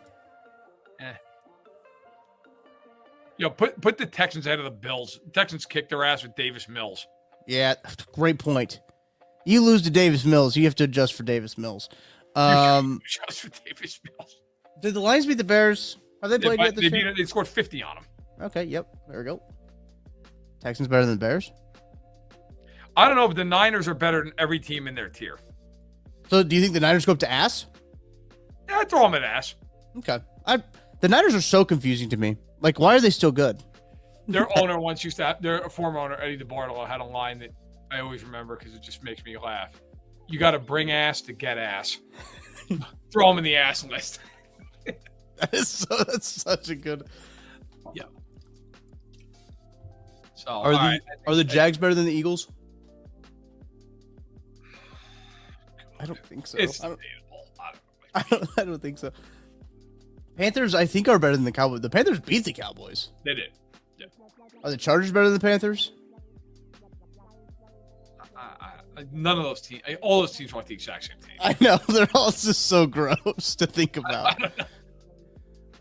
Yo, put the Texans ahead of the Bills. The Texans kicked their ass with Davis Mills. Yeah, great point. You lose to Davis Mills, you have to adjust for Davis Mills. Adjust for Davis Mills. Did the Lions beat the Bears? Have they played yet this year? They scored 50 on them. Okay, yep. There we go. Texans better than the Bears? I don't know, but the Niners are better than every team in their tier. So do you think the Niners go up to ass? Yeah, I'd throw them at ass. Okay. The Niners are so confusing to me. Like, why are they still good? Their owner once used to have, their former owner, Eddie DeBartolo, had a line that I always remember because it just makes me laugh. You got to bring ass to get ass. Throw them in the ass list. That's such a good... Yeah. So Are the Jags better than the Eagles? I don't think so. It's I don't think so. Panthers, I think, are better than the Cowboys. The Panthers beat the Cowboys. They did. Yeah. Are the Chargers better than the Panthers? None of those teams. All those teams are like the exact same team. I know. They're all just so gross to think about.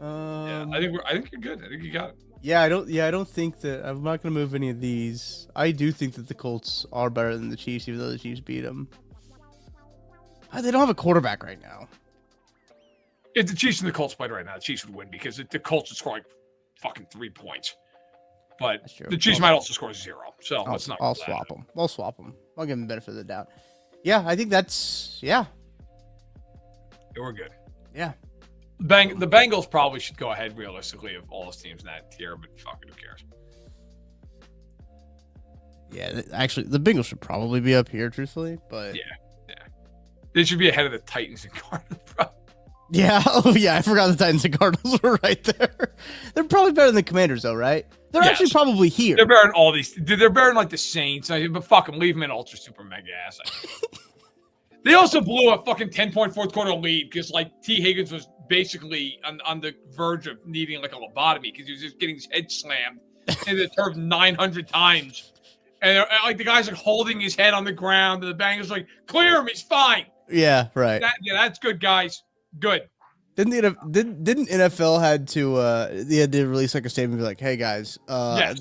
I think you're good. I think you got it. Yeah, I don't think that. I'm not going to move any of these. I do think that the Colts are better than the Chiefs, even though the Chiefs beat them. They don't have a quarterback right now. If the Chiefs and the Colts played right now, the Chiefs would win because the Colts would score like fucking 3 points. But the Chiefs might also score 0. So let's not. I'll swap them. I'll swap them. I'll give them the benefit of the doubt. Yeah, I think that's We're good. Yeah. The Bengals probably should go ahead realistically of all those teams in that tier, but fucking who cares? Yeah, actually, the Bengals should probably be up here, truthfully. But yeah. They should be ahead of the Titans and Cardinals, bro. Yeah. Oh, yeah. I forgot the Titans and Cardinals were right there. They're probably better than the Commanders, though, right? They're actually probably here. They're better than all these. They're better than like the Saints. But fuck them. Leave them in ultra super mega ass. They also blew a fucking 10-point fourth quarter lead because like T. Higgins was basically on the verge of needing like a lobotomy because he was just getting his head slammed into the turf 900 times. And like the guy's like holding his head on the ground. And the Bengals like, clear him. He's fine. Yeah, right. That's good, guys. Good. Didn't NFL had to release like a statement and be like, hey guys, yes.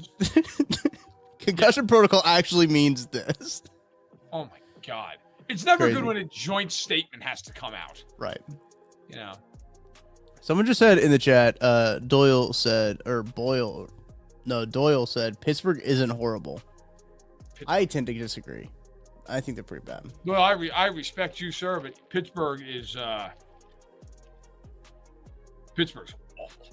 concussion protocol actually means this. Oh my God. It's never good when a joint statement has to come out. Right. You know. Someone just said in the chat, Doyle said Pittsburgh isn't horrible. I tend to disagree. I think they're pretty bad. Well, I respect you, sir, but Pittsburgh is Pittsburgh's awful.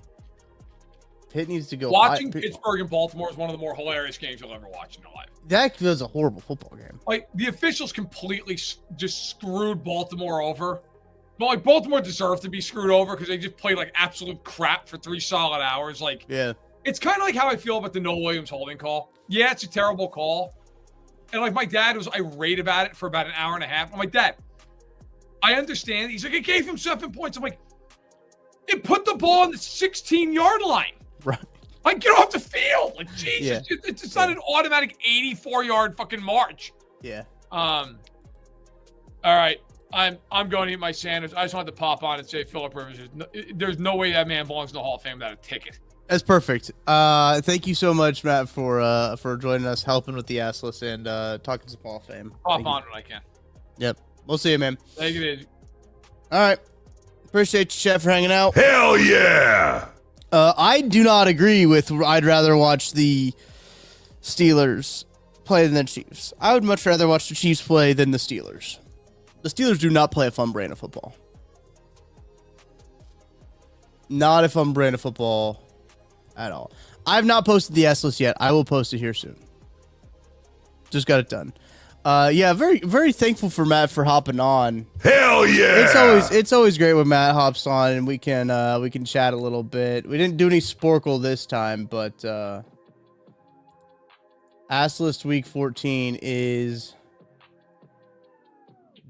Pitt needs to go. Watching Pittsburgh and Baltimore is one of the more hilarious games you'll ever watch in your life. That was a horrible football game. Like the officials completely just screwed Baltimore over. But like Baltimore deserved to be screwed over because they just played like absolute crap for 3 solid hours. Like, yeah, it's kind of like how I feel about the Noah Williams holding call. Yeah, it's a terrible call. And like my dad was irate about it for about an hour and a half. I'm like, Dad, I understand. He's like, it gave him 7 points. I'm like, it put the ball on the 16-yard line. Right. Like, get off the field. Like, Jesus. Yeah. It's not an automatic 84-yard fucking march. Yeah. All right. I'm going to eat my sandwich. I just wanted to pop on and say Phillip Rivers. There's no way that man belongs in the Hall of Fame without a ticket. That's perfect. Thank you so much, Matt, for joining us, helping with the ass list, and talking some Hall of Fame. Pop on when I can. Yep. We'll see you, man. Take it easy. All right. Appreciate you, Chet, for hanging out. Hell yeah! I do not agree with I'd rather watch the Steelers play than the Chiefs. I would much rather watch the Chiefs play than the Steelers. The Steelers do not play a fun brand of football. Not a fun brand of football at all. I've not posted the S list yet. I will post it here soon. Just got it done. Yeah, very, very thankful for Matt for hopping on. Hell yeah! It's always great when Matt hops on and we can chat a little bit. We didn't do any Sporkle this time, but Ass List Week 14 is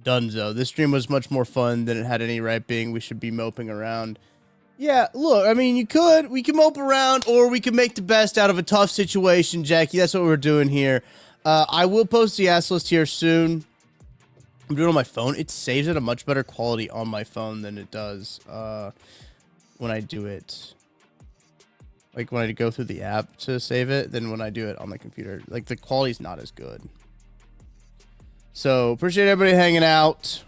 donezo. This stream was much more fun than it had any right being. We should be moping around. Yeah, look, I mean, we can mope around, or we can make the best out of a tough situation, Jackie. That's what we're doing here. I will post the ass list here soon. I'm doing it on my phone. It saves at a much better quality on my phone than it does when I do it. Like when I go through the app to save it, than when I do it on the computer. Like the quality's not as good. So appreciate everybody hanging out.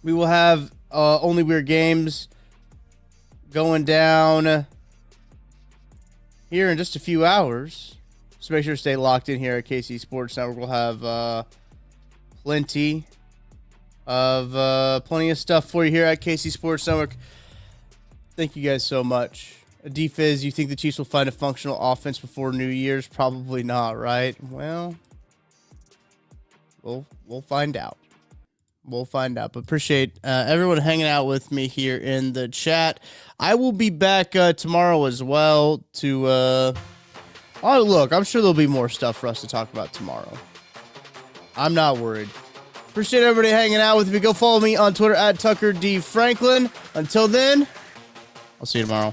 We will have Only Weird Games going down here in just a few hours. So make sure to stay locked in here at KC Sports Network. We'll have plenty of stuff for you here at KC Sports Network. Thank you guys so much. D-Fizz, you think the Chiefs will find a functional offense before New Year's? Probably not, right? Well, we'll find out. We'll find out. But appreciate everyone hanging out with me here in the chat. I will be back tomorrow as well to... oh, look, I'm sure there'll be more stuff for us to talk about tomorrow. I'm not worried. Appreciate everybody hanging out with me. Go follow me on Twitter at Tucker D. Franklin. Until then, I'll see you tomorrow.